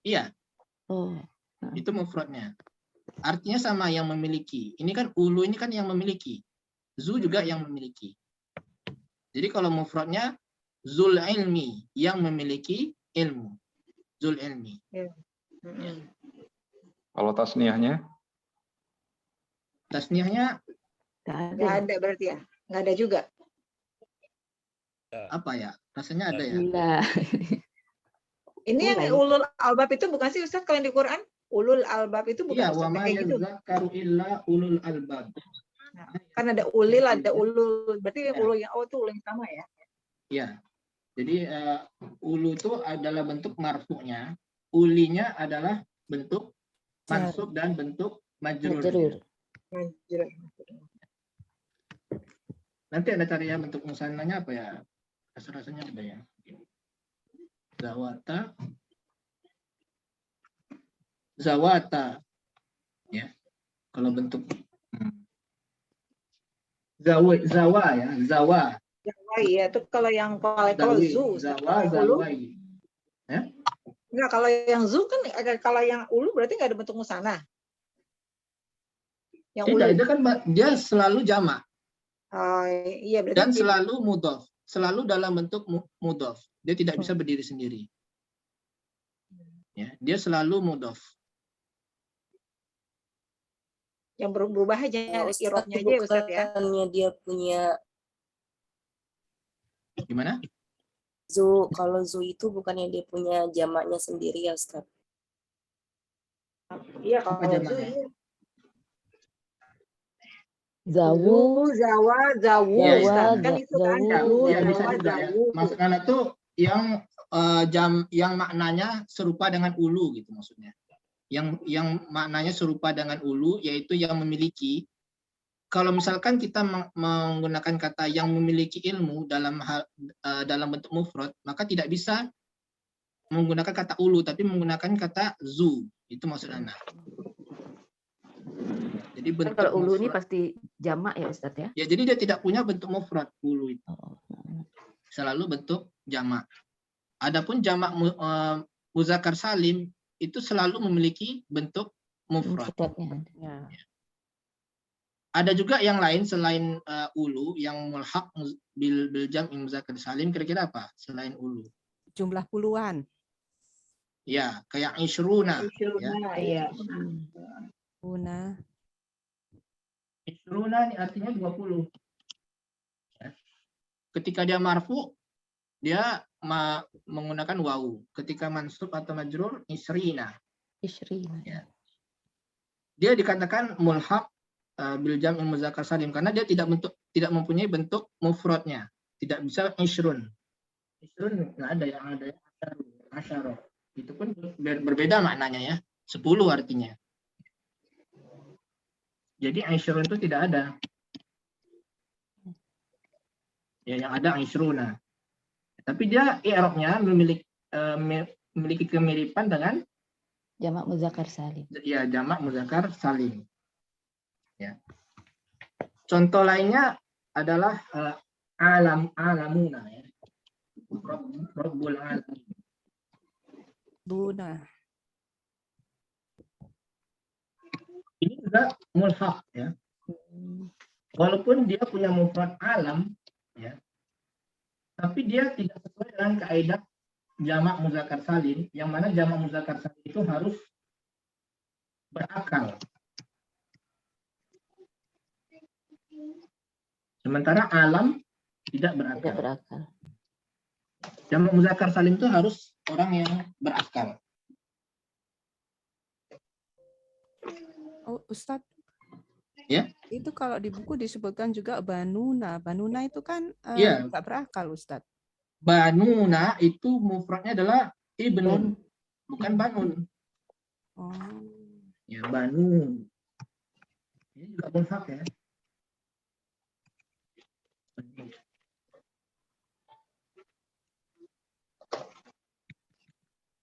Speaker 4: Iya.
Speaker 8: Oh.
Speaker 4: Itu mufradnya. Artinya sama, yang memiliki. Ini kan ulu ini kan yang memiliki. Zu juga yang memiliki. Jadi kalau mufradnya zul ilmi, yang memiliki ilmu. Zul ilmi.
Speaker 3: Kalau tasniyahnya?
Speaker 4: Tasniyahnya
Speaker 6: nggak ada berarti ya? Nggak ada juga.
Speaker 4: apa ya? Rasanya ada ya.
Speaker 8: Gila.
Speaker 6: Ini yang ulul albab itu bukan sih Ustaz kalau yang di Quran? Ulul albab itu bukan
Speaker 4: Iya,
Speaker 6: Ustaz
Speaker 4: wa ma
Speaker 6: kayak gitu.
Speaker 4: yazakkaru illa ulul albab.
Speaker 6: Nah, kan ada ulil, ada ulul. Berarti yang ulul yang awal itu ulul yang sama ya?
Speaker 4: Iya. Jadi ulu itu adalah bentuk marfu'nya, ulinya adalah bentuk mansub dan bentuk majrur. Nanti ada cari ya bentuk musannanya apa ya? Rasanya ada ya. Zawata. Ya. Kalau bentuk zawa ya, zawa.
Speaker 6: Zawa iya, itu kalau yang kalau zu,
Speaker 4: zawai. Ya?
Speaker 6: Enggak, kalau yang zu kan kalau yang ulu berarti nggak ada bentuk musanah. Yang
Speaker 4: Tidak,
Speaker 6: ulu.
Speaker 4: itu kan dia selalu jamak.
Speaker 6: Oh, iya berarti
Speaker 4: Dan selalu mudhof, selalu dalam bentuk mudhof. Dia tidak bisa berdiri sendiri. Ya, dia selalu mudhof.
Speaker 6: yang berubah aja irobnya aja Ustaz ya.
Speaker 9: Dia punya
Speaker 4: Gimana?
Speaker 9: zu, kalau zu itu bukannya dia punya jamaknya sendiri ya Ustaz?
Speaker 6: Iya kalau zu.
Speaker 8: Zawu,
Speaker 6: zawa, zawu,
Speaker 4: ya,
Speaker 6: Ustaz. Kan itu kan zawu,
Speaker 4: ya, bisa
Speaker 6: zawa,
Speaker 4: juga ya.
Speaker 6: zawu.
Speaker 4: Maksudnya itu yang maknanya serupa dengan ulu gitu maksudnya. Yang maknanya serupa dengan ulu yaitu yang memiliki. Kalau misalkan kita menggunakan kata yang memiliki ilmu dalam bentuk mufrad, maka tidak bisa menggunakan kata ulu tapi menggunakan kata zu. Itu maksudnya. Jadi bentuk
Speaker 8: kalau ulu ini
Speaker 4: mufrad,
Speaker 8: pasti jamak ya Ustaz ya?
Speaker 4: ya jadi dia tidak punya bentuk mufrad ulu itu. Selalu bentuk jamak. Adapun jamak muzakkar salim itu selalu memiliki bentuk mufrad.
Speaker 8: Ya.
Speaker 4: Ada juga yang lain selain ulu yang mulhaq bil jam'i muzakkar salim, kira-kira apa selain ulu?
Speaker 7: Jumlah puluhan.
Speaker 4: Ya, kayak ishruna.
Speaker 6: Ya.
Speaker 7: Una.
Speaker 4: Ishruna ini artinya 20. Ya. Ketika dia marfu, dia menggunakan wawu. Ketika mansub atau majrur isrina.
Speaker 8: Isrina.
Speaker 4: Ya. Dia dikatakan mulhaq bil jam'il muzakkar salim karena dia tidak mempunyai bentuk mufradnya. Tidak bisa isrun. Isrun nggak ada, yang ada asyara. Itu pun berbeda maknanya ya. 10 artinya. Jadi isrun itu tidak ada. Ya, yang ada isruna. Tapi dia i'rabnya memiliki kemiripan dengan
Speaker 8: Jamak muzakkar salim.
Speaker 4: Ya, jamak muzakkar salim. Ya. Contoh lainnya adalah alamuna ya. Rabbul alamin.
Speaker 7: Buna.
Speaker 4: Ini juga mulhaq ya. Walaupun dia punya mufrad alam ya. Tapi dia tidak sesuai dengan kaidah jamak muzakkar salim, yang mana jamak muzakkar salim itu harus berakal. Sementara alam tidak berakal.
Speaker 8: Tidak berakal.
Speaker 4: Jamak muzakkar salim itu harus orang yang berakal.
Speaker 7: Oh, Ustadz.
Speaker 4: Ya.
Speaker 7: Itu kalau di buku disebutkan juga banuna. Banuna itu kan
Speaker 4: Ya.
Speaker 7: nggak berakal, Ustadz.
Speaker 4: Banuna itu mufradnya adalah ibnun, bukan banun.
Speaker 7: Oh.
Speaker 4: Ya, banu. Ini juga mulhaq ya.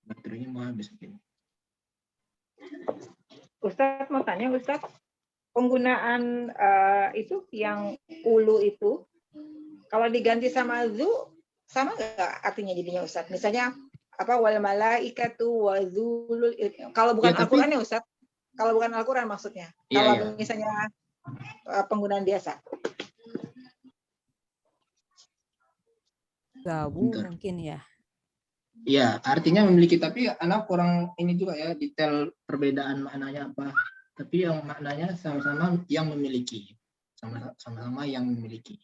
Speaker 4: Baterainya mau habis.
Speaker 6: Ustadz mau tanya, Ustadz, penggunaan itu yang ulu itu, kalau diganti sama zu, sama nggak artinya jadinya Ustadz? Misalnya apa wal malaikatu wa zulul, kalau bukan Al-Qur'an ya Ustadz? Kalau bukan Al-Qur'an maksudnya. Kalau misalnya penggunaan biasa.
Speaker 7: Zawu mungkin ya.
Speaker 4: Iya, artinya memiliki, tapi anak kurang ini juga ya, detail perbedaan maknanya apa. Tapi yang maknanya sama-sama yang memiliki. Sama-sama yang memiliki.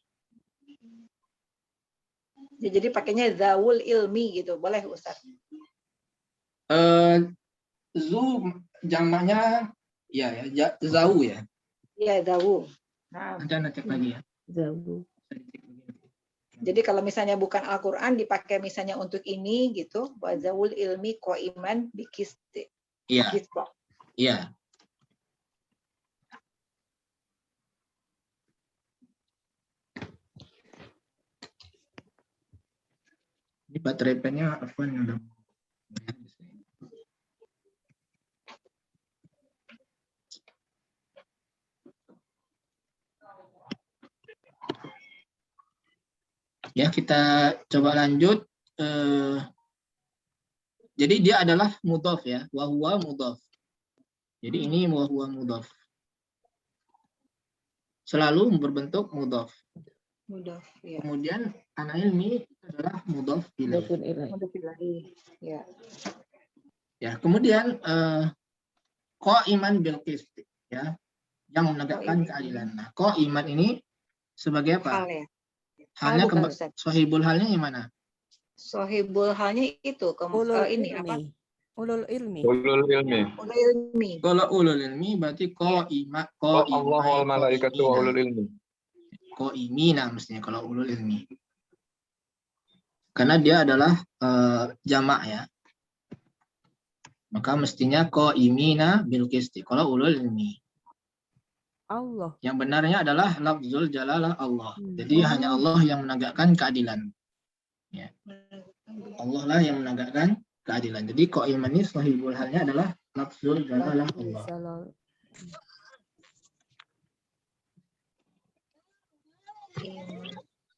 Speaker 6: Ya, jadi pakainya zawul ilmi gitu, boleh Ustaz?
Speaker 4: Zu jamaknya ya zawu ya.
Speaker 6: Iya, zawu. Nah,
Speaker 4: ada cek lagi ya.
Speaker 8: Zawu.
Speaker 6: Jadi kalau misalnya bukan Al-Qur'an dipakai misalnya untuk ini gitu, wa zawul ilmi qaiman biqisti.
Speaker 4: Iya. Iya. Ini baterai pennya Afwan udah. Ya, kita coba lanjut. Jadi dia adalah mudhaf ya, wa huwa mudhaf. Jadi ini wa huwa mudhaf. Selalu berbentuk mudhaf.
Speaker 6: Mudhaf, ya.
Speaker 4: Kemudian ana ilmi adalah mudhaf ilaih.
Speaker 6: Mudhaf ilaih. Ya.
Speaker 4: Ya, kemudian qaiman bil qist ya, yang menegakkan keadilan. Nah, qaiman ini sebagai apa?
Speaker 6: Hal ya.
Speaker 4: Halnya sohibul halnya yang mana?
Speaker 6: Sohibul halnya itu ini
Speaker 7: ilmi.
Speaker 6: apa?
Speaker 7: Ulul ilmi.
Speaker 3: Ulul ilmi.
Speaker 6: Ulul ilmi.
Speaker 4: Kalau ulul ilmi berarti qaima
Speaker 3: Allah wal malaikatu wa ulul ilmi.
Speaker 4: Qaimina mestinya kalau ulul ilmi. Karena dia adalah jamak ya. Maka mestinya qaimina bil qisti kalau ulul ilmi.
Speaker 7: Allah.
Speaker 4: Yang benarnya adalah lafzul jalalah Allah. Jadi hanya Allah yang menegakkan keadilan. Ya. Allah lah yang menegakkan keadilan. Jadi qaiman ini sahibul halnya adalah lafzul jalalah Allah.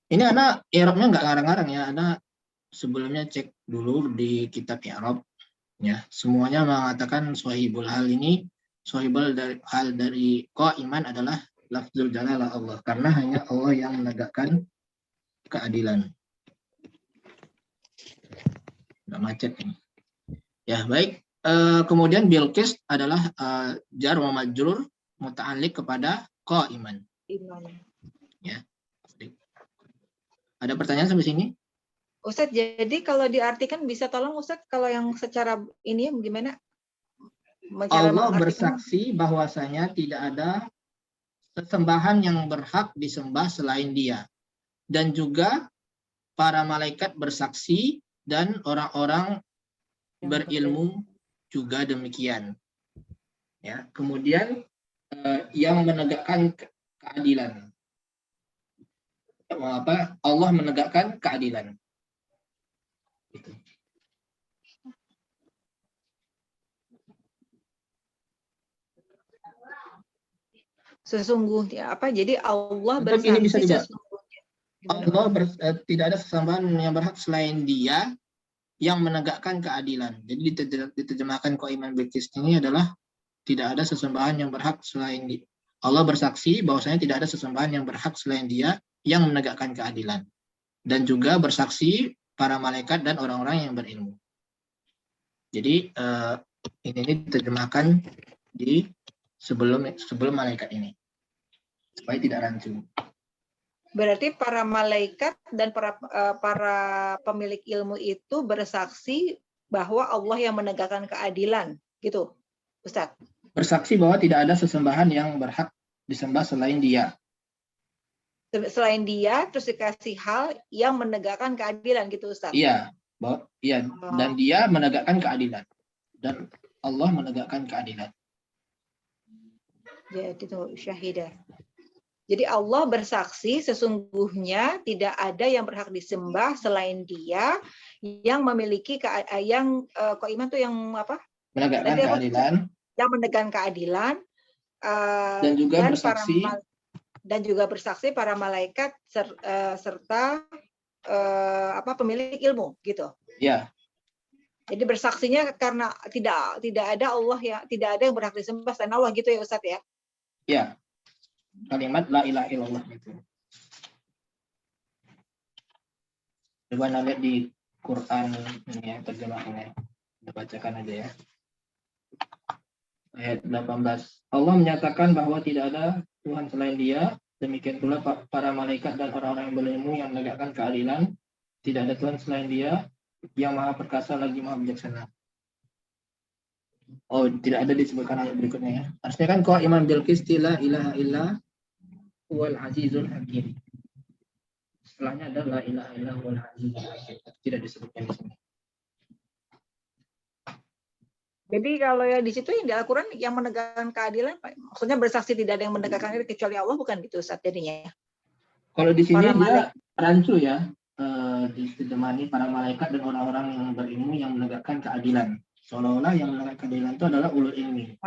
Speaker 4: Ini anak i'rabnya nggak ngarang-ngarang ya. Anak sebelumnya cek dulu di kitab i'rab. Ya, semuanya mengatakan sahibul hal ini, sahibul hal dari qaiman adalah lafzul jalalah Allah, karena hanya Allah yang menegakkan keadilan. Nggak macet ini. Ya, baik. Kemudian bilqis adalah jar wa majrur muta'alliq kepada qaiman. Ya. Ada pertanyaan sampai sini?
Speaker 6: Ustadz, jadi kalau diartikan bisa tolong Ustadz kalau yang secara ini gimana? Cara
Speaker 4: Allah
Speaker 6: mengartikan
Speaker 4: bersaksi bahwasanya tidak ada sesembahan yang berhak disembah selain Dia. Dan juga para malaikat bersaksi dan orang-orang berilmu juga demikian. Ya, kemudian yang menegakkan keadilan. Allah menegakkan keadilan. Gitu.
Speaker 6: sesungguhnya apa? Jadi Allah
Speaker 4: Untuk ini bisa
Speaker 6: bersaksi
Speaker 4: juga.
Speaker 6: sesungguhnya.
Speaker 4: Allah tidak ada sesembahan yang berhak selain Dia yang menegakkan keadilan. Jadi diterjemahkan Qa'iman bil Qist ini adalah tidak ada sesembahan yang berhak selain Dia. Allah bersaksi bahwasanya tidak ada sesembahan yang berhak selain Dia yang menegakkan keadilan. Dan juga bersaksi para malaikat dan orang-orang yang berilmu. Jadi ini diterjemahkan di sebelum malaikat ini supaya tidak rancu.
Speaker 6: Berarti para malaikat dan para pemilik ilmu itu bersaksi bahwa Allah yang menegakkan keadilan, gitu, Ustadz.
Speaker 4: Bersaksi bahwa tidak ada sesembahan yang berhak disembah selain Dia.
Speaker 6: Selain Dia, terus dikasih hal yang menegakkan keadilan, gitu, Ustadz.
Speaker 4: Iya, dan Dia menegakkan keadilan dan Allah menegakkan keadilan.
Speaker 6: Jadi itu syahidah. Jadi Allah bersaksi sesungguhnya tidak ada yang berhak disembah selain Dia yang memiliki Qa'iman tuh yang apa?
Speaker 4: Menegakkan keadilan.
Speaker 6: Yang menegakkan keadilan
Speaker 4: dan juga bersaksi
Speaker 6: dan juga bersaksi para malaikat serta pemilik ilmu gitu.
Speaker 4: Ya.
Speaker 6: Jadi bersaksinya karena tidak ada Allah tidak ada yang berhak disembah selain Allah gitu ya Ustadz ya.
Speaker 4: Ya. Kalimat la ilaha illallah itu. Coba lihat di Quran ini ya terjemahannya. Kita bacakan aja ya. Ayat 18. Allah menyatakan bahwa tidak ada Tuhan selain Dia. Demikian pula para malaikat dan orang-orang yang berilmu yang menegakkan keadilan. Tidak ada Tuhan selain Dia yang Maha Perkasa lagi Maha Bijaksana. Oh, tidak ada disebutkan ayat berikutnya ya. Harusnya kan Qa'iman bil Qisti la ilaha illa huwal azizul hakim. Setelahnya ada la ilaha illa huwal azizul hakim. Tidak disebutkan di sini.
Speaker 6: Jadi kalau ya di situ yang di Al-Quran yang menegakkan keadilan, maksudnya bersaksi tidak ada yang menegakkan keadilan kecuali Allah, bukan gitu Ustaz jadinya ya?
Speaker 4: Kalau di sini dia rancu ya, ditemani para malaikat dan orang-orang yang berilmu yang menegakkan keadilan. Seolah-olah yang menegakkan keadilan itu adalah ulul ilmi.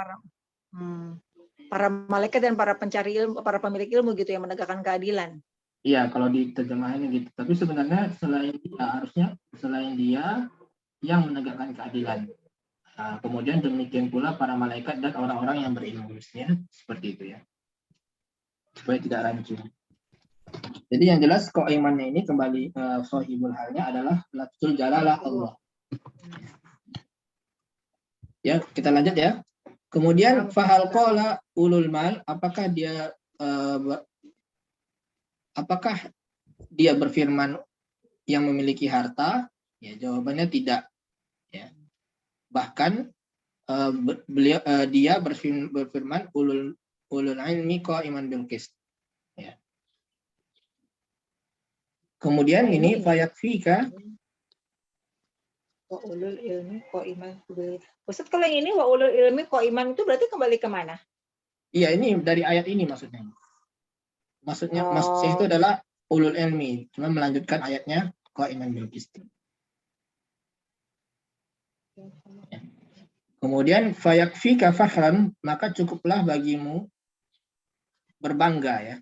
Speaker 6: Para malaikat dan para pencari ilmu, para pemilik ilmu gitu yang menegakkan keadilan.
Speaker 4: Iya, kalau diterjemahannya gitu. Tapi sebenarnya selain dia yang menegakkan keadilan. Nah, kemudian demikian pula para malaikat dan orang-orang yang berilmu, seperti itu ya. Supaya tidak rancu. Jadi yang jelas Qa'imannya ini kembali sahibul halnya adalah lafzul jalalah Allah. Ya, kita lanjut ya. Kemudian fahal qala ulul mal, apakah dia berfirman yang memiliki harta? Ya, jawabannya tidak. Ya. Bahkan dia berfirman ulul ilmi qa'iman bil qist. Ya. Kemudian ini fayakfika
Speaker 6: wa ulul ilmi qa'iman bil. Ustaz, kalau yang ini wa ulul ilmi qa'iman itu berarti kembali ke mana?
Speaker 4: Iya, ini dari ayat ini maksudnya. Maksudnya itu adalah ulul ilmi, cuma melanjutkan ayatnya qa'iman bil qist. Ya. Kemudian fayakfika fakhran, maka cukuplah bagimu berbangga ya.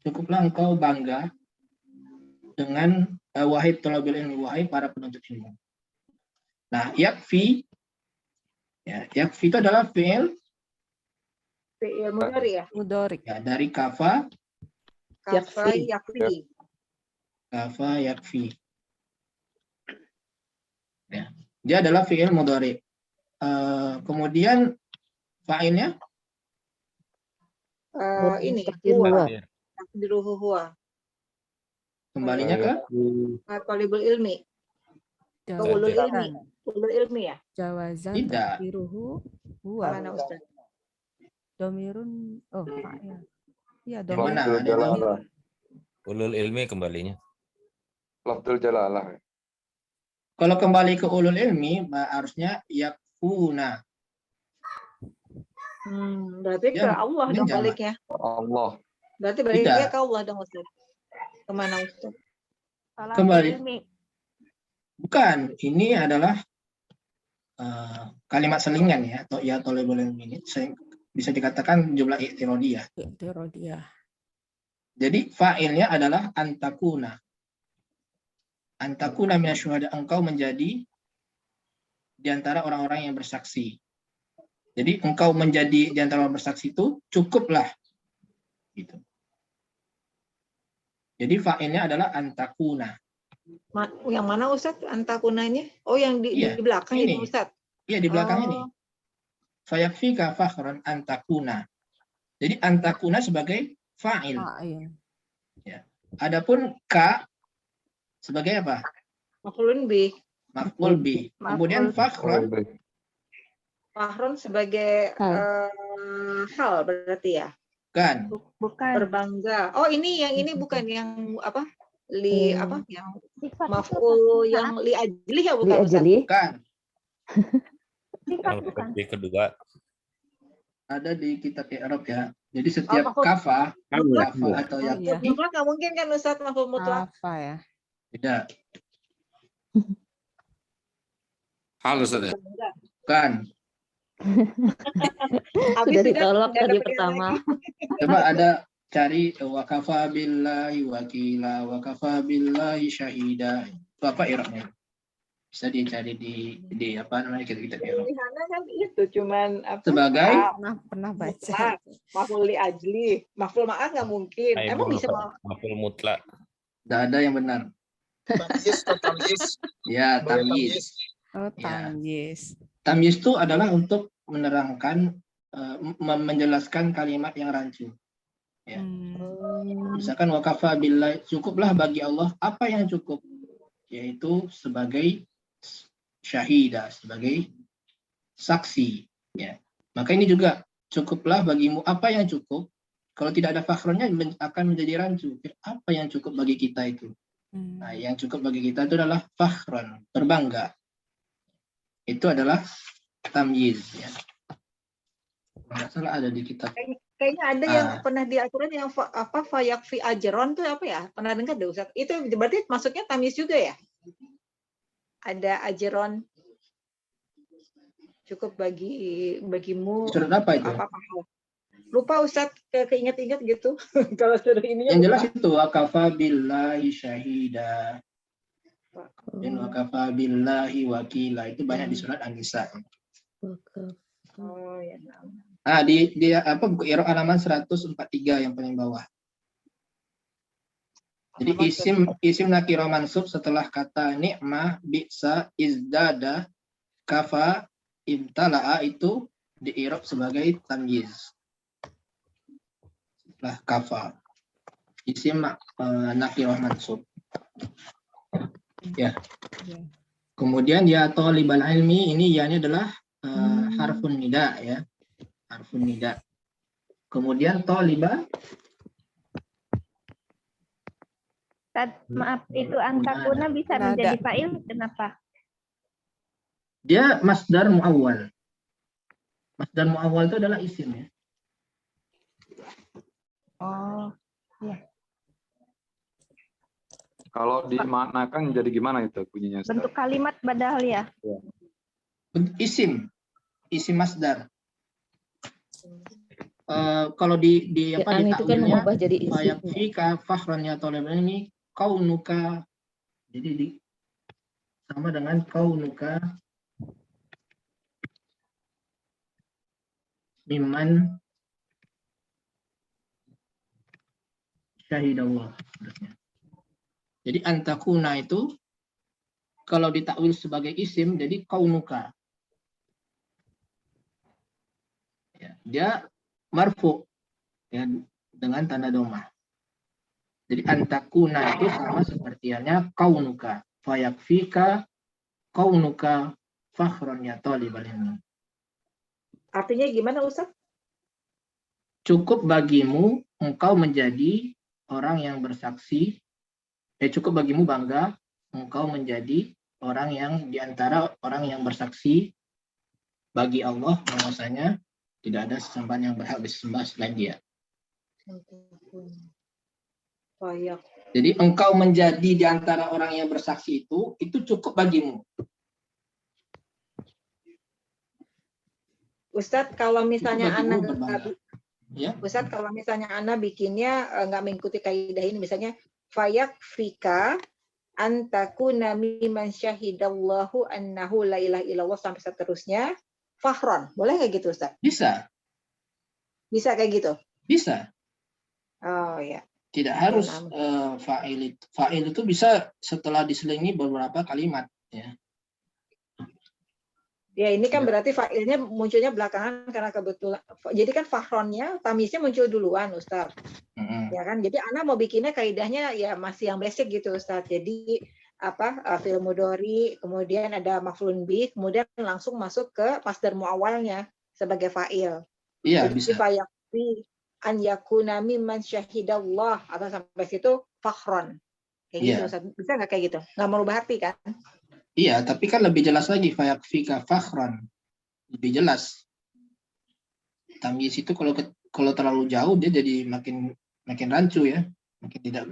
Speaker 4: Cukuplah engkau bangga dengan wahai thalabil ilmi, wahai para penuntut ilmu. Nah, yakfi itu adalah fi'il
Speaker 6: mudhari ya?
Speaker 7: Mudhari.
Speaker 4: Ya, dari kafa
Speaker 6: yakfi.
Speaker 4: Kafa yakfi. Ya. Dia adalah fi'il mudhari. Kemudian fa'ilnya
Speaker 6: ini
Speaker 8: huwa.
Speaker 6: takdiruhu huwa.
Speaker 4: Kembalinya ke
Speaker 6: Talibul ilmi. Ke ulul ilmi. Ulul ilmi ya?
Speaker 7: Jawazan
Speaker 4: Tidak.
Speaker 7: takdiruhu huwa.
Speaker 6: Mana Ustaz?
Speaker 7: Domirun fa'il. Iya,
Speaker 3: Lafzul
Speaker 7: domirun
Speaker 3: jalalah.
Speaker 2: Ulul ilmi kembalinya.
Speaker 3: Lafzul jalalah.
Speaker 4: Kalau kembali ke ulul ilmi, harusnya yakfuna.
Speaker 6: Berarti ke Allah dong
Speaker 4: menjamak.
Speaker 6: baliknya.
Speaker 3: Allah.
Speaker 6: Berarti baliknya
Speaker 4: Tidak.
Speaker 6: ke Allah dong Ustaz. Kemana Ustaz?
Speaker 4: Kembali. Bukan, ini adalah kalimat selingan ya, atau ya talibul ilmi ini bisa dikatakan jumlah i'tiradiyah.
Speaker 7: I'tiradiyah.
Speaker 4: Jadi fa'ilnya adalah antakuna. Antakuna minasyuhada, engkau menjadi di antara orang-orang yang bersaksi. Jadi engkau menjadi di antara orang bersaksi itu cukuplah. Gitu. Jadi fa'ilnya adalah antakuna.
Speaker 6: Yang mana Ustaz antakunanya? Oh, yang di belakang
Speaker 4: ini.
Speaker 6: itu Ustaz.
Speaker 4: Iya, di belakang ini. Fayakfika fakhran antakuna. Jadi antakuna sebagai fa'il. Ya. Adapun ka sebagai apa?
Speaker 6: Maf'ulun bih.
Speaker 4: Maf'ul bih. Kemudian fakhran.
Speaker 6: Fakhran sebagai hal berarti ya?
Speaker 4: Bukan.
Speaker 6: Bukan. Berbangga. Oh, ini yang ini bukan yang apa? Apa yang maf'ul yang li ajli ya bukan?
Speaker 4: Bukan.
Speaker 2: Di kedua
Speaker 4: ada di kitab I'rab ya. Jadi setiap kafa atau yakfi.
Speaker 6: Mutlak nggak mungkin kan Ustaz maf'ul mutlak?
Speaker 7: Kafa ya.
Speaker 4: Tidak.
Speaker 2: hal Ustaz.
Speaker 4: Bukan.
Speaker 8: Sudah ditolak tadi pertama.
Speaker 4: Coba ada cari wakafa billahi wakila, wakafa billahi syahida. Itu apa i'rabnya? Bisa dicari di apa namanya kita i'rab.
Speaker 6: Pilihannya kan itu cuman apa?
Speaker 4: Sebagai
Speaker 7: pernah baca.
Speaker 6: Maf'ul li ajli, maf'ul ma'ah nggak mungkin. Emang bisa
Speaker 2: maf'ul mutlak.
Speaker 4: Tidak ada yang benar.
Speaker 10: Tamyiz atau tamyiz?
Speaker 4: Ya, tamyiz.
Speaker 7: Oh, tamyiz.
Speaker 4: Tamyiz itu adalah untuk menerangkan, menjelaskan kalimat yang rancu. Ya. Misalkan wakafa billahi, cukuplah bagi Allah apa yang cukup, yaitu sebagai syahidah, sebagai saksi. Ya. Maka ini juga cukuplah bagimu apa yang cukup. Kalau tidak ada fakhronnya akan menjadi rancu. Apa yang cukup bagi kita itu? Nah, yang cukup bagi kita itu adalah fakhron, berbangga. Itu adalah tamyiz. Ya. Nggak salah ada di kitab.
Speaker 6: Kayaknya ada yang pernah diaturan yang apa fayakfi ajron itu apa ya? Pernah dengar deh Ustaz. Itu berarti masuknya tamyiz juga ya? Ada ajron cukup bagimu.
Speaker 4: Surat apa itu?
Speaker 6: Lupa Ustaz, keinget-inget gitu. Kalau sudah ini
Speaker 4: yang jelas itu wakafa billahi syahida. Dan wakafa billahi wakila, itu banyak di surat An-Nisa.
Speaker 6: Oh ya.
Speaker 4: Di apa buku I'rab halaman 143 yang paling bawah. Jadi isim nakirah mansub setelah kata ni'mah, bi'sa, izdada, kafa, imtala'a itu di i'rab sebagai tamyiz. Setelah kafa. Isim nakirah mansub. Ya. Kemudian ya talibal ilmi, ini ya-nya adalah harfun nida ya. Harfun nida. Kemudian taliba.
Speaker 11: Maaf, itu antakuna bisa menjadi fa'il, kenapa?
Speaker 4: Dia masdar muawwal. Masdar muawwal itu adalah isim ya.
Speaker 11: Oh, ya.
Speaker 3: Kalau dimaknakan jadi gimana itu bunyinya?
Speaker 11: Bentuk kalimat padahal ya.
Speaker 4: Isim masdar. Kalau di apa di takwilnya fayakfi ka fakhran ya talibul ilmi kaunuka, jadi sama dengan kaunuka mimman syahidallah. Jadi antakuna itu kalau ditakwil sebagai isim jadi kaunuka. Ya, dia marfu ya, dengan tanda domah. Jadi antakuna itu sama sepertinya kaunuka. Fayakfika kaunuka fakhron ya talibal ilmi.
Speaker 6: Artinya gimana Ustaz?
Speaker 4: Cukup bagimu engkau menjadi orang yang bersaksi. Cukup bagimu bangga engkau menjadi orang yang diantara orang yang bersaksi bagi Allah bahwasanya tidak ada sesembahan yang berhak disembah selain Dia. Jadi engkau menjadi di antara orang yang bersaksi itu cukup bagimu.
Speaker 6: Ustadz, kalau misalnya
Speaker 4: bagimu
Speaker 6: anak
Speaker 4: berbangga. Ya.
Speaker 6: Ustadz, kalau misalnya anak bikinnya nggak mengikuti kaidah ini, misalnya fayak fika antakuna mimman syahidallahu annahu la ilaha illallah sampai seterusnya, fahron, boleh nggak gitu Ustadz?
Speaker 4: Bisa.
Speaker 6: Bisa kayak gitu?
Speaker 4: Bisa.
Speaker 6: Oh ya.
Speaker 4: Tidak harus fa'il. Fa'il itu bisa setelah diselingi beberapa kalimat. Ya.
Speaker 6: Ya ini kan berarti fa'ilnya munculnya belakangan karena kebetulan. Jadi kan fahronnya, tamisnya muncul duluan Ustaz. Ya kan. Jadi anak mau bikinnya kaidahnya ya masih yang basic gitu Ustaz. Jadi fi'il mudhari, kemudian ada maf'ulun bih, kemudian langsung masuk ke masdar muawwalnya sebagai fa'il.
Speaker 4: Iya,
Speaker 6: jadi
Speaker 4: bisa.
Speaker 6: Fayakfi an yakuna mimman syahidallah atau sampai situ fakhron. Kayak gitu Ustaz. Bisa nggak kayak gitu? Nggak merubah arti kan?
Speaker 4: Iya, tapi kan lebih jelas lagi fayakfika fakhron. Lebih jelas. Tamyiz itu kalau terlalu jauh dia jadi makin rancu ya. Makin tidak,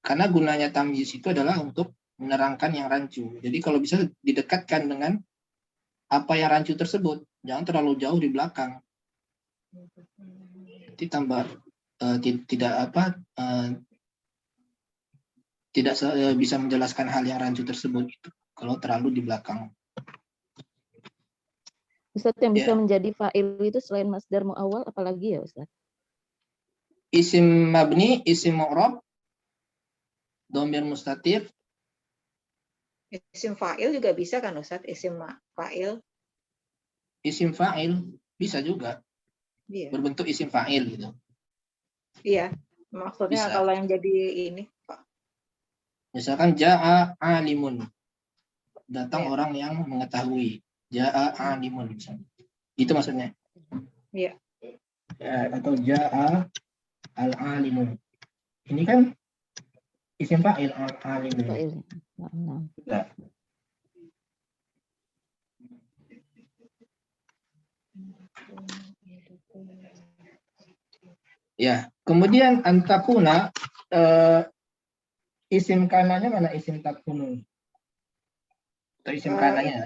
Speaker 4: karena gunanya tamyiz itu adalah untuk menerangkan yang rancu. Jadi kalau bisa didekatkan dengan apa yang rancu tersebut, jangan terlalu jauh di belakang. Nanti tambah tidak bisa menjelaskan hal yang rancu tersebut itu kalau terlalu di belakang.
Speaker 8: Ustaz, yang bisa menjadi fa'il itu selain masdar mu'awwal apalagi ya Ustaz?
Speaker 4: Isim mabni, isim mu'rab, dhamir mustatir.
Speaker 6: Isim fa'il juga bisa kan Ustaz? Isim fa'il.
Speaker 4: Isim fa'il bisa juga.
Speaker 6: Iya.
Speaker 4: Berbentuk isim fa'il gitu.
Speaker 6: Iya. Maksudnya
Speaker 4: Bisa.
Speaker 6: kalau yang jadi ini, Pak.
Speaker 4: Misalkan ja'a alimun. Datang orang yang mengetahui. Ja'a alimun misalnya. Itu maksudnya.
Speaker 6: Iya.
Speaker 4: Ya, atau ja'a al-alimun. Ini kan isim fa'il al-alimun.
Speaker 8: Fa'il.
Speaker 4: Ya. Ya, kemudian antakuna isim kananya mana isim takunu? Atau isim kananya?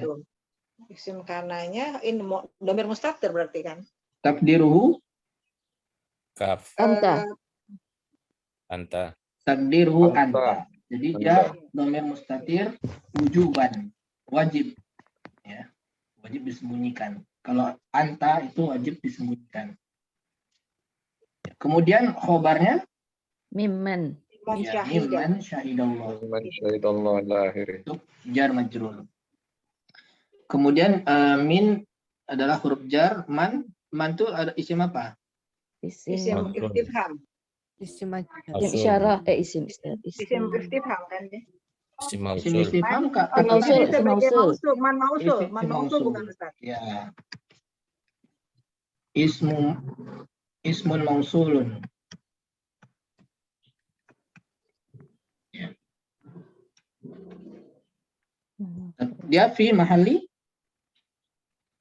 Speaker 6: Isim kananya ini dhamir mustatir berarti kan?
Speaker 4: Takdiruhu
Speaker 2: Kaf.
Speaker 8: Anta.
Speaker 2: Anta.
Speaker 4: Takdiruhu anta. Jadi dia dhamir mustatir wujuban, wajib. Ya. Wajib disembunyikan. Kalau anta itu wajib disembunyikan. Kemudian khobarnya
Speaker 8: mimman.
Speaker 4: Ya, mimman syahidallah.
Speaker 3: Mimman syahidallah lahir.
Speaker 4: Untuk jar majrur. Kemudian min adalah huruf jar, man itu ada isim apa?
Speaker 6: Isim istifham.
Speaker 8: Isim isyarah, isim
Speaker 6: Isim istifham kan ya?
Speaker 2: Isim
Speaker 4: Isim
Speaker 2: mausul.
Speaker 4: istifham
Speaker 8: Mausul, isim mausul.
Speaker 6: Man mausul,
Speaker 4: Isim
Speaker 6: man mausul
Speaker 4: mausul.
Speaker 6: bukan Ustaz.
Speaker 4: Ya. Ismun mausulun. Ya. Dia fi mahalli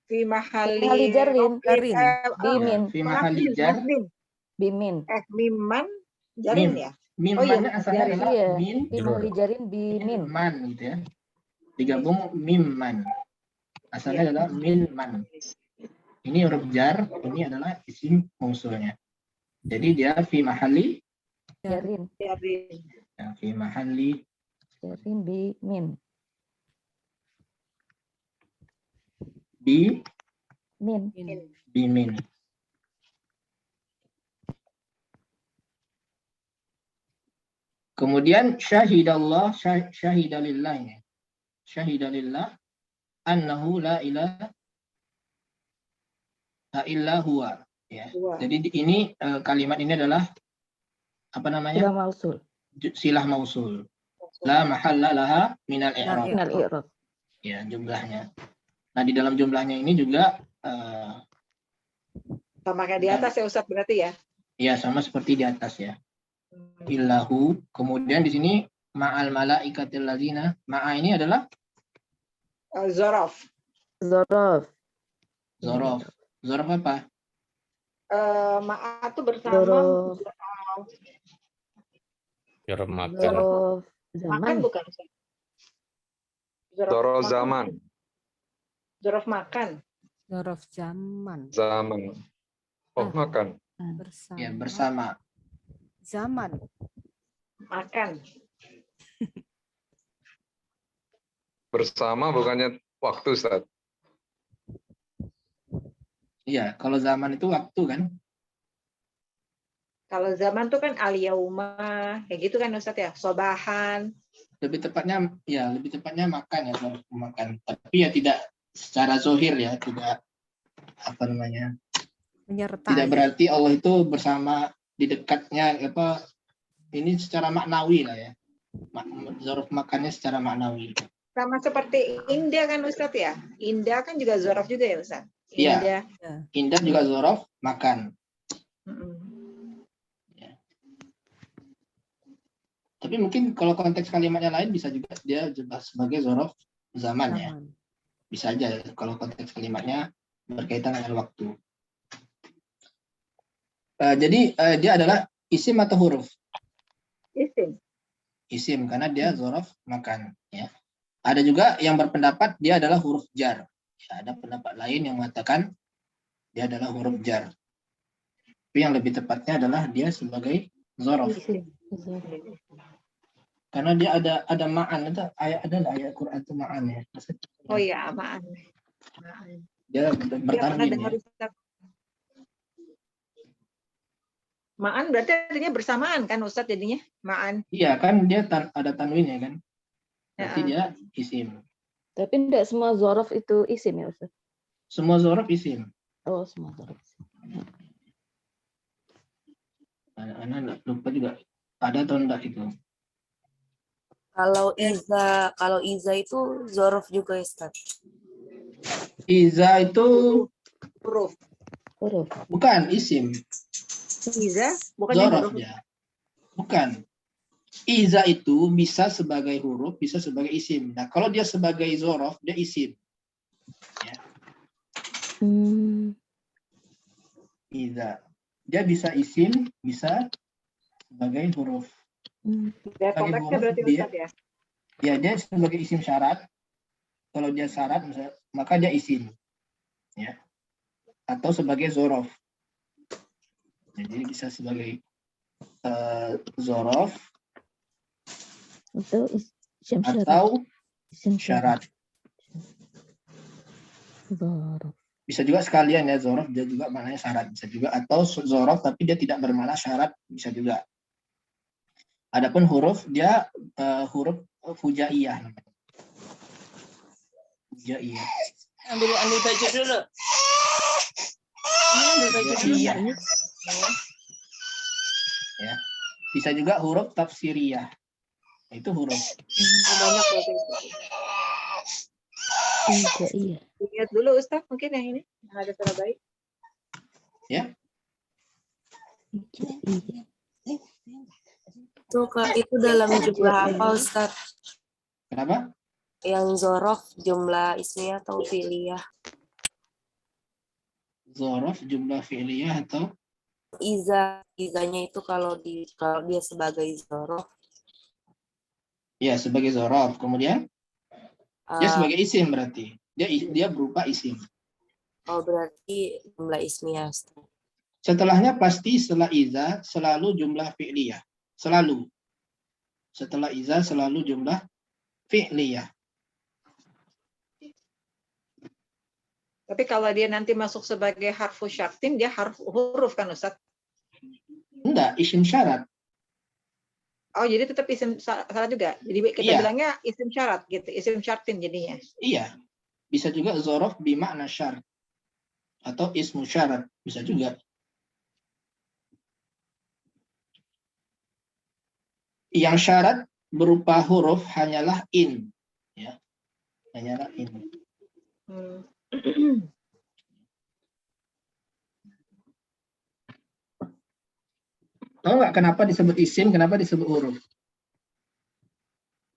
Speaker 6: Fi mahali
Speaker 8: jarin.
Speaker 6: bimin.
Speaker 4: Fi mahalli jar.
Speaker 8: Bimin.
Speaker 6: Mimman jarin ya?
Speaker 4: Min
Speaker 6: Oh iya,
Speaker 4: mana asalnya
Speaker 8: jarin,
Speaker 4: adalah
Speaker 8: iya.
Speaker 4: min
Speaker 8: Fi mahali jarin bimin.
Speaker 4: man gitu ya. Digabung mimman. Asalnya adalah minman. Ini huruf jar, ini adalah isim mausulnya. Jadi dia fi mahalli
Speaker 8: Jarin.
Speaker 4: ya, fi mahalli
Speaker 8: Jarin bimin.
Speaker 4: Min. Kemudian syahidallah, syahidalillah ini. Syahidalillah annahu la ilaha illa huwa. Ya. Jadi ini kalimat ini adalah apa namanya?
Speaker 8: Sudah mausul.
Speaker 4: silah mausul. La mahalla laha minal i'rab.
Speaker 8: Minal i'rab.
Speaker 4: Ya, jumlahnya. Nah, di dalam jumlahnya ini juga
Speaker 6: Sama kayak di atas ya Ustaz berarti ya?
Speaker 4: ya sama seperti di atas ya. Illahu. Kemudian di sini ma'al malaikatil ladzina. Ma'a ini adalah
Speaker 6: Zorof.
Speaker 8: Zorof.
Speaker 4: zorof. Zorof apa?
Speaker 6: Ma'a itu bersama.
Speaker 8: Zorof.
Speaker 2: Zorof makan.
Speaker 8: Zorof zaman.
Speaker 6: Makan bukan Ustaz?
Speaker 3: Zorof zaman.
Speaker 6: Zorof makan.
Speaker 7: Zorof zaman.
Speaker 3: Zaman. Oh, makan.
Speaker 7: Bersama.
Speaker 4: Ya, bersama.
Speaker 7: Zaman.
Speaker 6: Makan.
Speaker 3: Bersama bukannya waktu, Ustaz.
Speaker 4: Iya, kalau zaman itu waktu kan?
Speaker 6: Kalau zaman tuh kan al-yauma, kayak gitu kan Ustaz ya, sobahan.
Speaker 4: Lebih tepatnya makan ya, zorof makan. Tapi ya tidak secara zohir ya, tidak apa namanya?
Speaker 7: Menyertai.
Speaker 4: Tidak berarti Allah itu bersama di dekatnya apa? Ini secara maknawi lah ya. Zorof makannya secara maknawi.
Speaker 6: Sama seperti Indah kan Ustaz ya? Indah kan juga zorof juga ya Ustaz?
Speaker 4: Iya. Indah juga zorof makan. Ya. Tapi mungkin kalau konteks kalimatnya lain bisa juga dia sebagai zorof zaman ya. Bisa aja kalau konteks kalimatnya berkaitan dengan waktu. Jadi dia adalah isim atau huruf?
Speaker 6: Isim.
Speaker 4: Isim karena dia zorof makan ya. Ada juga yang berpendapat dia adalah huruf jar. Ya, ada pendapat lain yang mengatakan dia adalah huruf jar. Tapi yang lebih tepatnya adalah dia sebagai zorof. Karena dia ada ma'an, ada ayat Quran itu ma'an ya.
Speaker 6: Oh iya, ma'an.
Speaker 4: Dia bertanwin ya.
Speaker 6: Ma'an berarti artinya bersamaan kan Ustaz jadinya? Ma'an.
Speaker 4: Iya kan dia ada tanwinnya kan. Berarti dia isim.
Speaker 8: Tapi tidak semua zorof itu isim ya Ustaz?
Speaker 4: Semua zorof isim.
Speaker 8: Oh, semua zorof.
Speaker 4: Anak lupa juga ada atau enggak itu.
Speaker 9: Kalau iza itu zorof juga ya Ustaz.
Speaker 4: Iza itu
Speaker 6: huruf.
Speaker 4: Bukan isim.
Speaker 6: Iza bukan
Speaker 4: zorof
Speaker 6: huruf.
Speaker 4: ya. Bukan. Iza itu bisa sebagai huruf, bisa sebagai isim. Nah, kalau dia sebagai zorof, dia isim. Ya. Iza. Dia bisa isim, bisa sebagai huruf.
Speaker 6: Lihat konteksnya berarti Ustaz ya?
Speaker 4: Ya, dia sebagai isim syarat. Kalau dia syarat, misalnya, maka dia isim. Ya. Atau sebagai zorof. Jadi bisa sebagai zorof. Atau isim syarat. Bisa juga sekalian ya, zorof dia juga maknanya syarat, bisa juga, atau zorof tapi dia tidak bermakna syarat, bisa juga. Adapun huruf dia huruf fujaiyah namanya. Fujaiyah.
Speaker 9: Ambil baju dulu.
Speaker 4: Fujaiyah. Ya. Bisa juga huruf tafsiriyah. Itu huruf.
Speaker 6: Banyak berarti.
Speaker 8: Iya.
Speaker 6: Lihat dulu Ustaz mungkin yang ini yang ada suara baik.
Speaker 4: Ya.
Speaker 9: Itu dalam jumlah apa Ustaz?
Speaker 4: Kenapa?
Speaker 9: Yang zorof jumlah ismiyah atau fi'liyah?
Speaker 4: Zorof jumlah fi'liyah atau
Speaker 9: izanya itu kalau dia sebagai zorof.
Speaker 4: Ya, sebagai zorof. Kemudian dia sebagai isim berarti. Dia berupa isim.
Speaker 9: Oh, berarti jumlah ismiyah.
Speaker 4: Setelahnya pasti setelah iza selalu jumlah fi'liyah. Selalu. Setelah iza selalu jumlah fi'liyah.
Speaker 6: Tapi kalau dia nanti masuk sebagai harfu syartin, dia huruf kan Ustaz?
Speaker 4: Enggak, isim syarat.
Speaker 6: Oh, jadi tetap isim syarat juga. Jadi kita bilangnya isim syarat gitu, isim syartin jadinya.
Speaker 4: Iya. Bisa juga zorof bimakna syarat. Atau ismu syarat. Bisa juga. Yang syarat berupa huruf hanyalah in, ya, hanyalah in. Tahu nggak kenapa disebut isim, kenapa disebut huruf?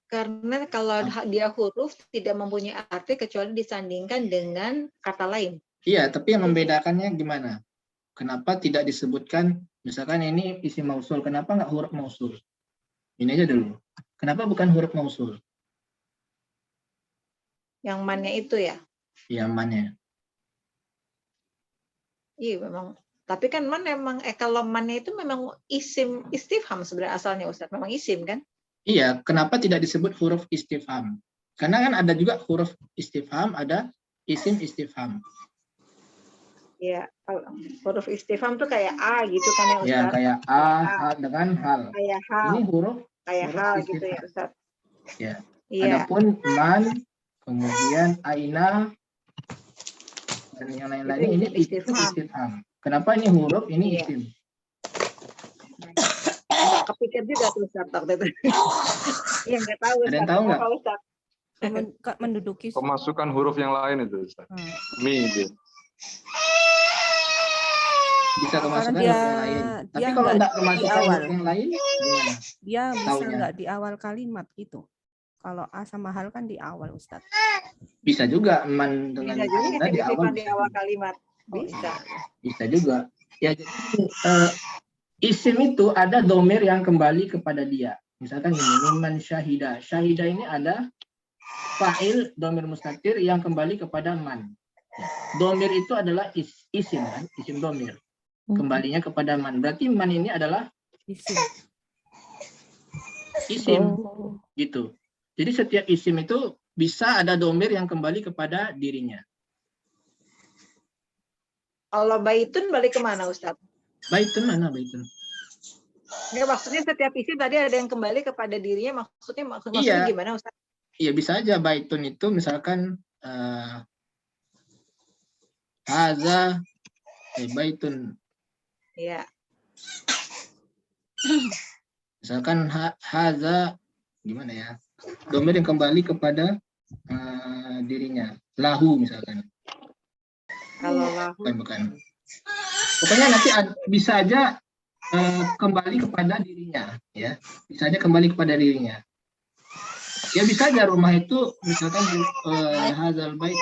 Speaker 6: Karena kalau dia huruf tidak mempunyai arti kecuali disandingkan dengan kata lain.
Speaker 4: Iya, tapi yang membedakannya gimana? Kenapa tidak disebutkan, misalkan ini isim mausul, kenapa nggak huruf mausul? Ini aja dulu. Kenapa bukan huruf mausul?
Speaker 6: Yang mannya itu ya?
Speaker 4: Iya, mannya.
Speaker 6: Iya memang. Tapi kan man memang kalau mannya itu memang isim istifham sebenarnya asalnya Ustaz. Memang isim kan?
Speaker 4: Iya, kenapa tidak disebut huruf istifham? Karena kan ada juga huruf istifham, ada isim istifham.
Speaker 6: Ya, huruf istifham tuh kayak A gitu kan ya Ustaz?
Speaker 4: Ya, kayak A dengan hal.
Speaker 6: Kayak hal.
Speaker 4: Ini huruf
Speaker 6: hal
Speaker 4: istifham.
Speaker 6: gitu ya Ustaz.
Speaker 4: Ya.
Speaker 6: Iya.
Speaker 4: Adapun man, kemudian aina, dan yang lain-lain ini istifham. Kenapa ini huruf, ini isim?
Speaker 6: Nggak kepikir juga tuh Ustaz waktu itu. Iya nggak tahu Ustaz.
Speaker 4: Ada yang tahu nggak?
Speaker 6: Apa Ustaz?
Speaker 7: Menduduki
Speaker 3: Pemasukan huruf yang lain itu, Ustaz. Mi gitu.
Speaker 4: Bisa kemasukan
Speaker 7: dia,
Speaker 4: huruf yang lain. Tapi
Speaker 7: dia
Speaker 4: kalau
Speaker 7: nggak
Speaker 4: nggak
Speaker 7: di
Speaker 4: kemasukan
Speaker 7: awal.
Speaker 4: huruf yang lain, gimana?
Speaker 7: Dia bisa
Speaker 4: Taunya.
Speaker 7: nggak di awal kalimat gitu. Kalau A sama hal kan di awal Ustaz.
Speaker 4: Bisa juga man dengan
Speaker 6: Bisa juga
Speaker 4: aina di awal.
Speaker 6: di awal kalimat. Bisa.
Speaker 4: Bisa juga. Ya, jadi isim itu ada domir yang kembali kepada dia. Misalkan ini, miman syahida. Syahida ini ada fa'il domir mustatir yang kembali kepada man. Domir itu adalah isim kan, isim domir. Kembalinya kepada man. Berarti man ini adalah
Speaker 7: isim.
Speaker 4: Isim, gitu. Jadi setiap isim itu bisa ada domir yang kembali kepada dirinya.
Speaker 6: Kalau baitun balik kemana Ustaz?
Speaker 4: Baitun mana baitun?
Speaker 6: Ya, maksudnya setiap isim tadi ada yang kembali kepada dirinya. Maksudnya
Speaker 4: Iya.
Speaker 6: gimana Ustaz?
Speaker 4: Iya bisa aja baitun itu misalkan haza baitun.
Speaker 6: Iya.
Speaker 4: Misalkan haza gimana ya? Domir yang kembali kepada dirinya. Lahu misalkan.
Speaker 6: Kalau lahu.
Speaker 4: Bukan. Pokoknya nanti bisa aja kembali kepada dirinya, ya. Bisa aja kembali kepada dirinya. Ya bisa aja rumah itu misalkan hazal bait.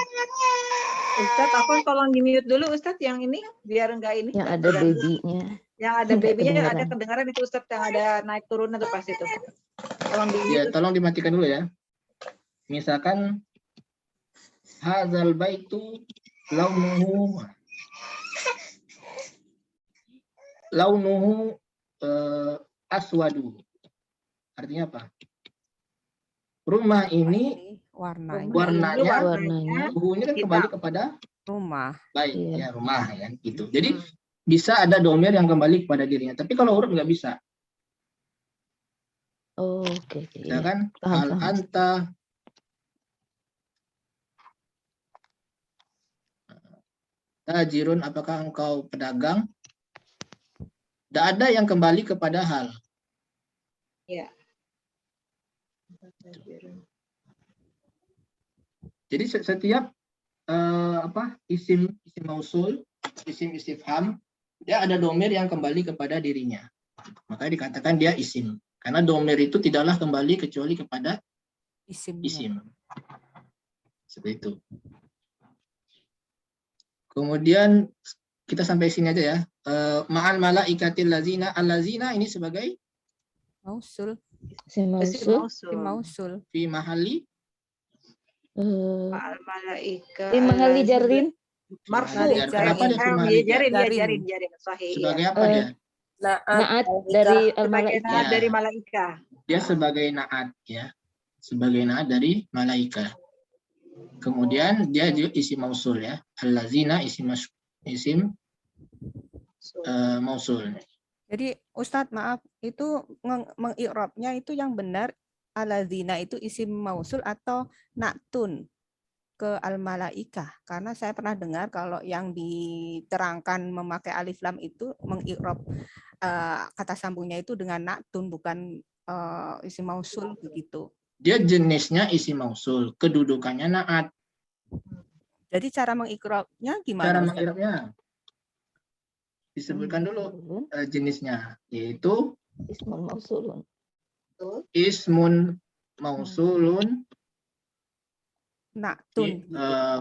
Speaker 6: Ustadz, aku tolong di-mute dulu Ustadz yang ini biar enggak ini.
Speaker 8: Yang ada babynya.
Speaker 6: Yang ada babynya ada kedengaran itu Ustadz yang ada naik turun itu pas itu. Tolong di-mute.
Speaker 4: Ya, tolong dimatikan dulu ya. Misalkan hazal baitu launuhu aswadu. Artinya apa? Rumah ini warnanya suhunya kan kembali kepada
Speaker 7: rumah.
Speaker 4: Baik, ya rumah kan gitu. Jadi bisa ada domir yang kembali kepada dirinya. Tapi kalau huruf nggak bisa.
Speaker 8: Oh, oke.
Speaker 4: Misalkan al anta tajirun, apakah engkau pedagang? Tidak ada yang kembali kepada hal.
Speaker 6: Ya.
Speaker 4: Jadi setiap isim mausul, isim istifham, dia ada domir yang kembali kepada dirinya. Maka dikatakan dia isim. Karena domir itu tidaklah kembali kecuali kepada isim. Seperti itu. Kemudian kita sampai sini aja ya. Ma'al malaikatil lazina, al-lazina ini sebagai
Speaker 7: mausul.
Speaker 8: Mausul.
Speaker 4: Fi mahali
Speaker 6: Ma'al malaika.
Speaker 8: Fi mahali jarrin.
Speaker 6: Marfu.
Speaker 4: Kenapa dia fi mahali
Speaker 6: Jarin. Sahih.
Speaker 4: Sebagai apa dia?
Speaker 8: Naat dari
Speaker 6: al-malaika. Dari malaika.
Speaker 4: Dia sebagai naat ya. Sebagai naat dari malaika. Kemudian dia juga isim mausul ya. Al-lazina isim mausul.
Speaker 7: Jadi Ustadz maaf, itu mengi'rabnya itu yang benar al-lazina itu isim mausul atau na'tun ke al-malaikah? Karena saya pernah dengar kalau yang diterangkan memakai alif lam itu mengi'rab kata sambungnya itu dengan na'tun, bukan isim mausul begitu.
Speaker 4: Dia jenisnya isim mausul, kedudukannya naat.
Speaker 7: Jadi cara mengikrabnya gimana?
Speaker 4: Cara
Speaker 7: Ustaz?
Speaker 4: mengikrabnya disebutkan dulu jenisnya, yaitu
Speaker 8: Ismun mausulun.
Speaker 4: ismun mausulun
Speaker 7: Na'tun.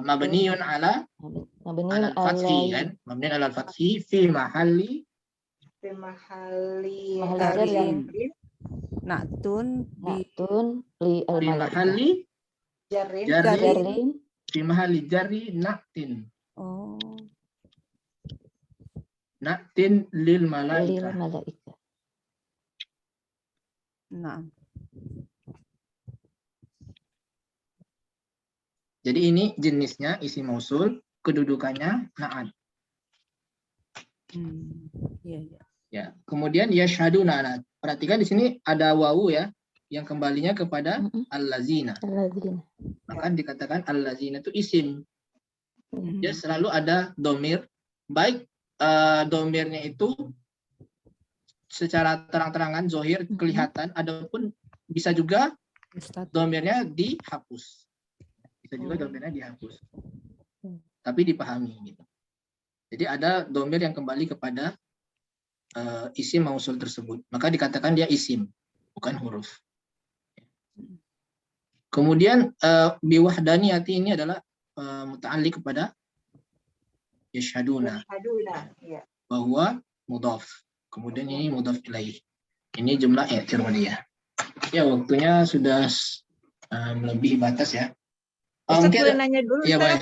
Speaker 4: mabniun ala
Speaker 8: Mabniun
Speaker 4: al-fathi,
Speaker 8: ala
Speaker 4: kan? Mabniun ala al-fathi fi mahalli
Speaker 8: jarin.
Speaker 7: Na'tun
Speaker 8: Na'tun li
Speaker 4: fi
Speaker 8: al-malaikah.
Speaker 4: mahalli
Speaker 6: Jarin.
Speaker 8: Jarin
Speaker 4: fi mahalli jarri na'tin.
Speaker 7: Oh.
Speaker 4: Na'tin lil
Speaker 8: lil
Speaker 4: malaikah.
Speaker 8: malaikah.
Speaker 7: Nah.
Speaker 4: Jadi ini jenisnya isim mausul, kedudukannya na'at.
Speaker 7: Iya, iya.
Speaker 4: Ya, kemudian yashhaduna. Nah, perhatikan di sini ada wawu ya, yang kembalinya kepada allazina.
Speaker 8: Allazina.
Speaker 4: Maka dikatakan allazina itu isim. Dia selalu ada domir, baik domirnya itu secara terang-terangan, zohir, kelihatan, adapun bisa juga domirnya dihapus. Bisa juga domirnya dihapus. Tapi dipahami gitu. Jadi ada domir yang kembali kepada isim mausul tersebut. Maka dikatakan dia isim, bukan huruf. Kemudian biwahdaniyati ini adalah muta'alliq kepada yashhaduna.
Speaker 6: Iya.
Speaker 4: Bahwa mudhaf. Kemudian ini mudhaf ilaih. Ini jumlah i'tiradiyah. Ya, waktunya sudah melebihi batas ya.
Speaker 6: Ustaz boleh nanya dulu,
Speaker 4: ya,
Speaker 6: Ustaz?
Speaker 4: boleh.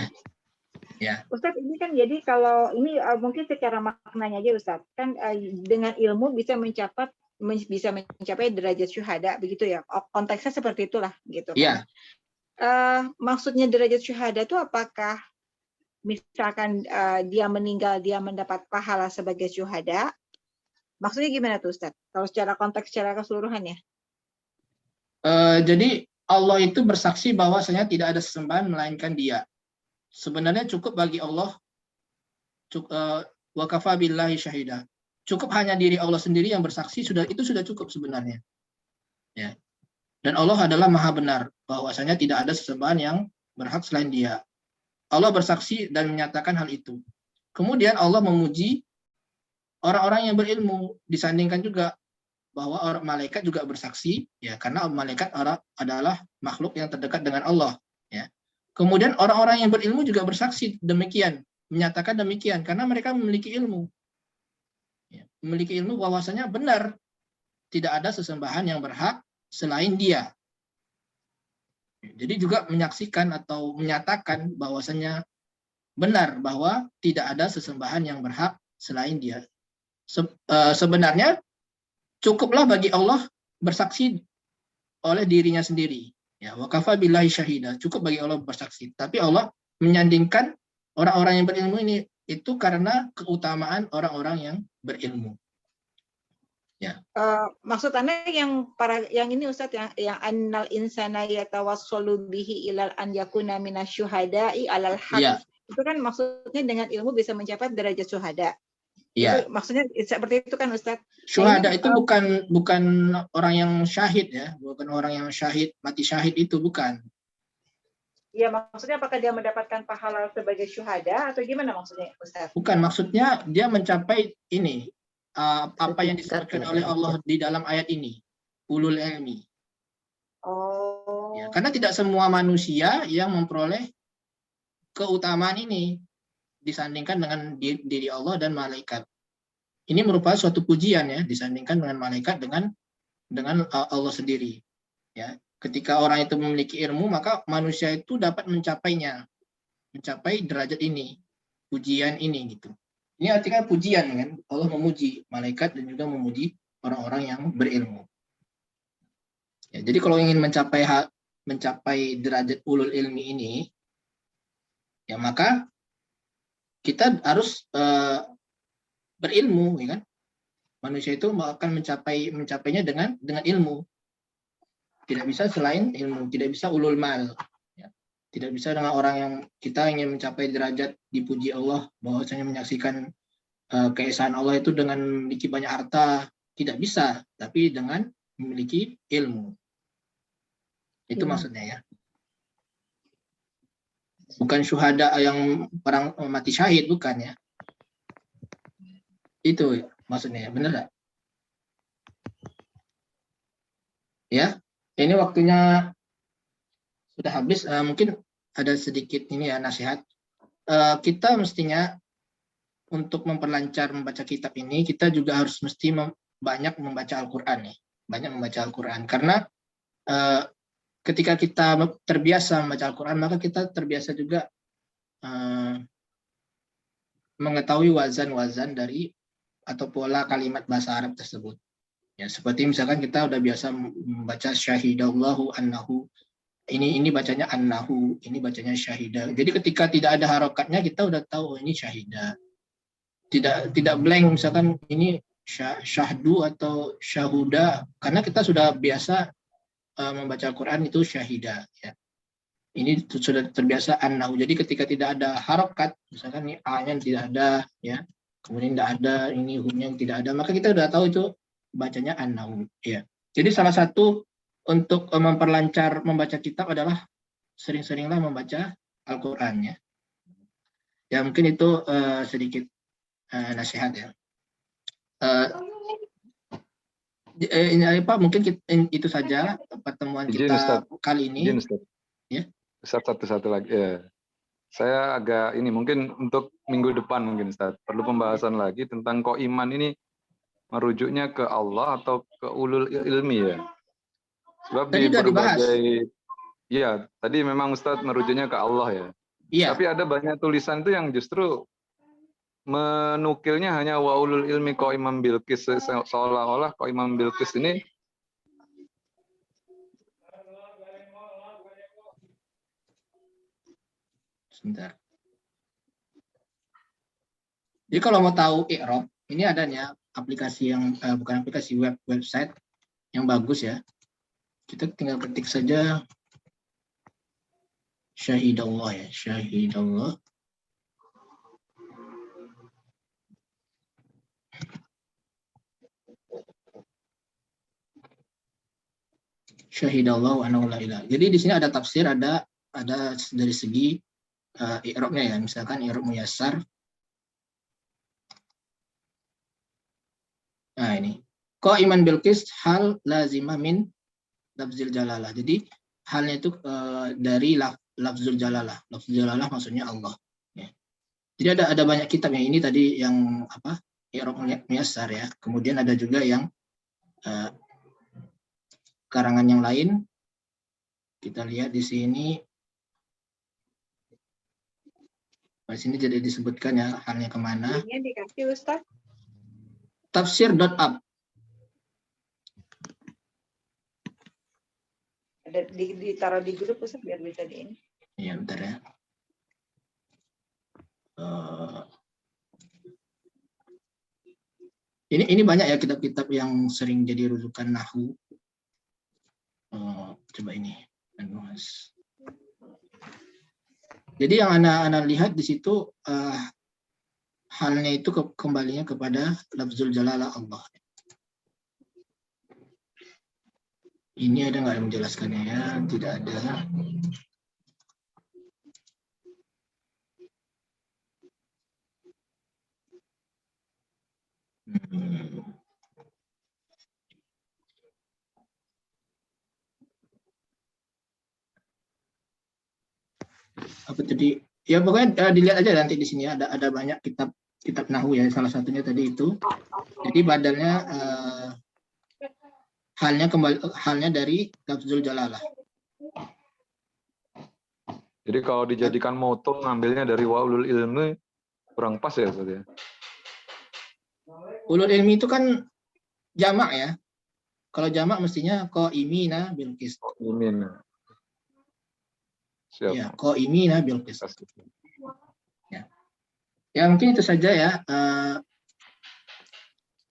Speaker 4: Ya.
Speaker 6: Ustaz, ini kan jadi kalau ini mungkin secara maknanya aja Ustaz, kan dengan ilmu bisa mencapai derajat syuhada begitu ya. Konteksnya seperti itulah gitu kan.
Speaker 4: Iya.
Speaker 6: Maksudnya derajat syuhada itu apakah misalkan dia meninggal dia mendapat pahala sebagai syuhada? Maksudnya gimana tuh Ustaz? Kalau secara konteks secara keseluruhannya?
Speaker 4: Jadi Allah itu bersaksi bahwasanya tidak ada sesembahan melainkan Dia. Sebenarnya cukup bagi Allah wa kafa billahi syahida. Cukup hanya diri Allah sendiri yang bersaksi, itu sudah cukup sebenarnya. Ya. Dan Allah adalah Maha benar bahwasanya tidak ada sesembahan yang berhak selain Dia. Allah bersaksi dan menyatakan hal itu. Kemudian Allah memuji orang-orang yang berilmu, disandingkan juga bahwa orang malaikat juga bersaksi, ya, karena malaikat adalah makhluk yang terdekat dengan Allah, ya. Kemudian orang-orang yang berilmu juga bersaksi demikian, menyatakan demikian karena mereka memiliki ilmu, ya, memiliki ilmu bahwasanya benar tidak ada sesembahan yang berhak selain Dia. Jadi juga menyaksikan atau menyatakan bahwasanya benar bahwa tidak ada sesembahan yang berhak selain Dia. Sebenarnya cukuplah bagi Allah bersaksi oleh dirinya sendiri. Ya, wa kafa billahi syahida. Cukup bagi Allah bersaksi. Tapi Allah menyandingkan orang-orang yang berilmu ini itu karena keutamaan orang-orang yang berilmu. Ya.
Speaker 6: Maksud Anda yang ini Ustadz yang annal insana yatawassalu bihi ilal an yakuna minasyuhada'i alal haq.
Speaker 4: Ya.
Speaker 6: Itu kan maksudnya dengan ilmu bisa mencapai derajat syuhada.
Speaker 4: Ya.
Speaker 6: Itu maksudnya seperti itu kan Ustadz.
Speaker 4: Syuhada itu bukan orang yang syahid ya, bukan orang yang syahid, mati syahid itu bukan.
Speaker 6: Ya, maksudnya apakah dia mendapatkan pahala sebagai syuhada atau gimana maksudnya Ustadz?
Speaker 4: Bukan, maksudnya dia mencapai ini apa yang disebutkan oleh Allah di dalam ayat ini, ulul ilmi.
Speaker 6: Oh.
Speaker 4: Ya, karena tidak semua manusia yang memperoleh keutamaan ini disandingkan dengan diri Allah dan malaikat. Ini merupakan suatu pujian ya, disandingkan dengan malaikat dengan Allah sendiri. Ya, ketika orang itu memiliki ilmu, maka manusia itu dapat mencapainya, mencapai derajat ini, pujian ini gitu. Ini artinya pujian kan, Allah memuji malaikat dan juga memuji orang-orang yang berilmu. Ya, jadi kalau ingin mencapai derajat ulul ilmi ini, ya maka kita harus berilmu, ya kan? Manusia itu akan mencapainya dengan ilmu. Tidak bisa selain ilmu, tidak bisa ulul mal. Ya. Tidak bisa dengan orang yang kita ingin mencapai derajat dipuji Allah, bahwasanya menyaksikan keesaan Allah itu dengan memiliki banyak harta, tidak bisa. Tapi dengan memiliki ilmu. Itu
Speaker 8: Ilmu.
Speaker 4: maksudnya ya. Bukan syuhada yang perang mati syahid, bukan ya. Itu maksudnya ya, benar nggak? Ya, ini waktunya sudah habis. Mungkin ada sedikit ini ya nasihat. Kita mestinya untuk memperlancar membaca kitab ini, kita juga harus mesti banyak membaca Al-Quran nih. Banyak membaca Al-Quran. Karena ketika kita terbiasa membaca Al-Quran, maka kita terbiasa juga mengetahui wazan-wazan dari atau pola kalimat bahasa Arab tersebut. Ya, seperti misalkan kita udah biasa membaca syahidallahu annahu, ini bacanya annahu, ini bacanya syahidah. Jadi ketika tidak ada harokatnya, kita udah tahu ini syahidah. Tidak blank, misalkan ini syahdu atau syahuda, karena kita sudah biasa membaca Al-Quran itu syahidah. Ya. Ini sudah terbiasa annahu. Jadi ketika tidak ada harokat, misalkan ini a-nya tidak ada, ya, kemudian tidak ada, ini hu-nya tidak ada, maka kita sudah tahu itu bacanya annahu. Ya. Jadi salah satu untuk memperlancar membaca kitab adalah sering-seringlah membaca Al-Quran. Ya, mungkin itu sedikit nasihat ya. Ini Pak, mungkin itu saja pertemuan kita
Speaker 3: Ustaz.
Speaker 4: kali ini.
Speaker 3: Ustaz.
Speaker 4: Ya.
Speaker 3: Ustaz, satu lagi. Ya. Saya agak ini mungkin untuk minggu depan mungkin Ustaz perlu pembahasan lagi tentang kok iman ini merujuknya ke Allah atau ke ulul ilmi ya. Sebab
Speaker 4: tadi
Speaker 3: di berbagai
Speaker 4: dibahas.
Speaker 3: tadi memang Ustaz merujuknya ke Allah ya.
Speaker 4: Iya.
Speaker 3: Tapi ada banyak tulisan itu yang justru menukilnya hanya wa ulul ilmi kok Imam Bilqis, seolah-olah kok Imam Bilqis ini
Speaker 4: sebentar. Jadi kalau mau tahu i'rab, ini adanya aplikasi yang bukan aplikasi, website yang bagus ya. Kita tinggal ketik saja syahidallah ya, syahidallah. Syahidallah wa annahu la ilaha. Jadi di sini ada tafsir, ada dari segi i'rabnya ya, misalkan i'rab muyassar. Nah ini, qaiman Bilqis hal lazimah min lafzil jalalah. Jadi halnya itu dari lafzul jalalah. Lafzul jalalah maksudnya Allah. Ya. Jadi ada banyak kitab yang ini tadi yang apa? I'rab muyassar ya. Kemudian ada juga yang karangan yang lain. Kita lihat di sini. Di sini jadi disebutkan ya halnya kemana.
Speaker 6: Ini dikasih Ustaz.
Speaker 4: Tafsir.ab.
Speaker 6: Ada ditaruh di grup Ustaz biar bisa di ini.
Speaker 4: Iya, bentar ya. Ini banyak ya kitab-kitab yang sering jadi rujukan nahwu. Coba ini. Jadi yang anak lihat di situ halnya itu kembalinya kepada lafzul jalalah Allah. Ini ada nggak yang menjelaskannya ya? Tidak ada. Apa tadi? Ya pokoknya dilihat aja nanti di sini ada banyak kitab nahwu ya, salah satunya tadi itu. Jadi badalnya halnya dari lafzul jalalah.
Speaker 3: Jadi kalau dijadikan moto ngambilnya dari wa ulul ilmi kurang pas ya Ustaz ya.
Speaker 4: Ulul ilmi itu kan jamak ya. Kalau jamak mestinya qaimina bil qist.
Speaker 3: Qaimina. Siap.
Speaker 4: Ya, qaimina bil qist. Ya. Ya mungkin itu saja ya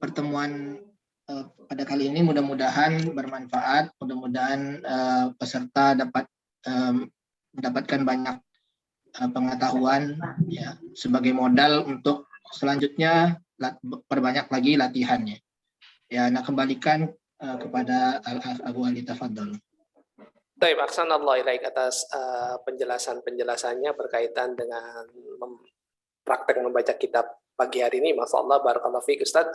Speaker 4: pertemuan pada kali ini, mudah-mudahan bermanfaat, mudah-mudahan peserta dapat mendapatkan banyak pengetahuan ya sebagai modal untuk selanjutnya perbanyak lagi latihannya. Ya, nah kembalikan kepada Al-Akh Abu Ali, tafadhol.
Speaker 1: Baik, ahsanallahu ilaik atas penjelasannya berkaitan dengan praktek membaca kitab pagi hari ini. Masya Allah, barakallahu fiik Ustaz.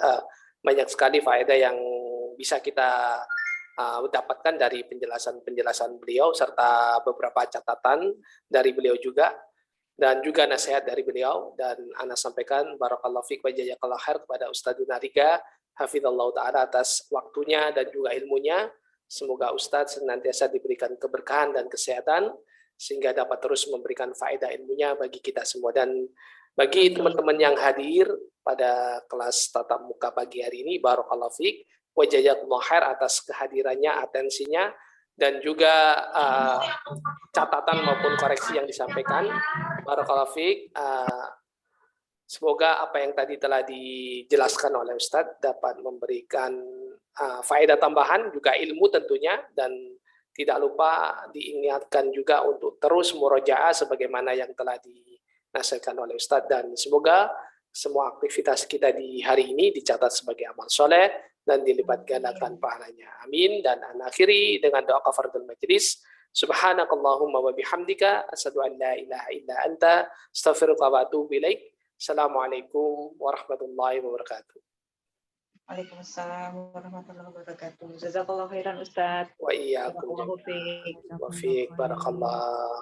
Speaker 1: Banyak sekali faedah yang bisa kita dapatkan dari penjelasan beliau serta beberapa catatan dari beliau juga dan juga nasihat dari beliau. Dan ana sampaikan barakallahu fiik wa jazakallahu khair kepada Ustadzuna Riga hafizallahu taala atas waktunya dan juga ilmunya. Semoga Ustadz senantiasa diberikan keberkahan dan kesehatan sehingga dapat terus memberikan faedah ilmunya bagi kita semua. Dan bagi teman-teman yang hadir pada kelas tatap muka pagi hari ini, barakallahu fiik wa jazakumullahu khair atas kehadirannya, atensinya, dan juga catatan maupun koreksi yang disampaikan. Barakallahu fiik. Semoga apa yang tadi telah dijelaskan oleh Ustadz dapat memberikan faedah tambahan, juga ilmu tentunya, dan tidak lupa diingatkan juga untuk terus murojaah sebagaimana yang telah dinasihatkan oleh Ustadz. Dan semoga semua aktivitas kita di hari ini dicatat sebagai amal soleh dan dilipat gandakan pahalanya. Amin. Dan ana akhiri dengan doa kafaratul majlis. Subhanakallahumma wa bihamdika asyhadu an la ilaha illa anta astaghfiruka wa atubu ilaik. Assalamualaikum warahmatullahi wabarakatuh.
Speaker 6: Waalaikumsalam warahmatullahi wabarakatuh. Jazakallahu khairan Ustaz.
Speaker 1: Wa iyyakum. Wa fiik barakallah.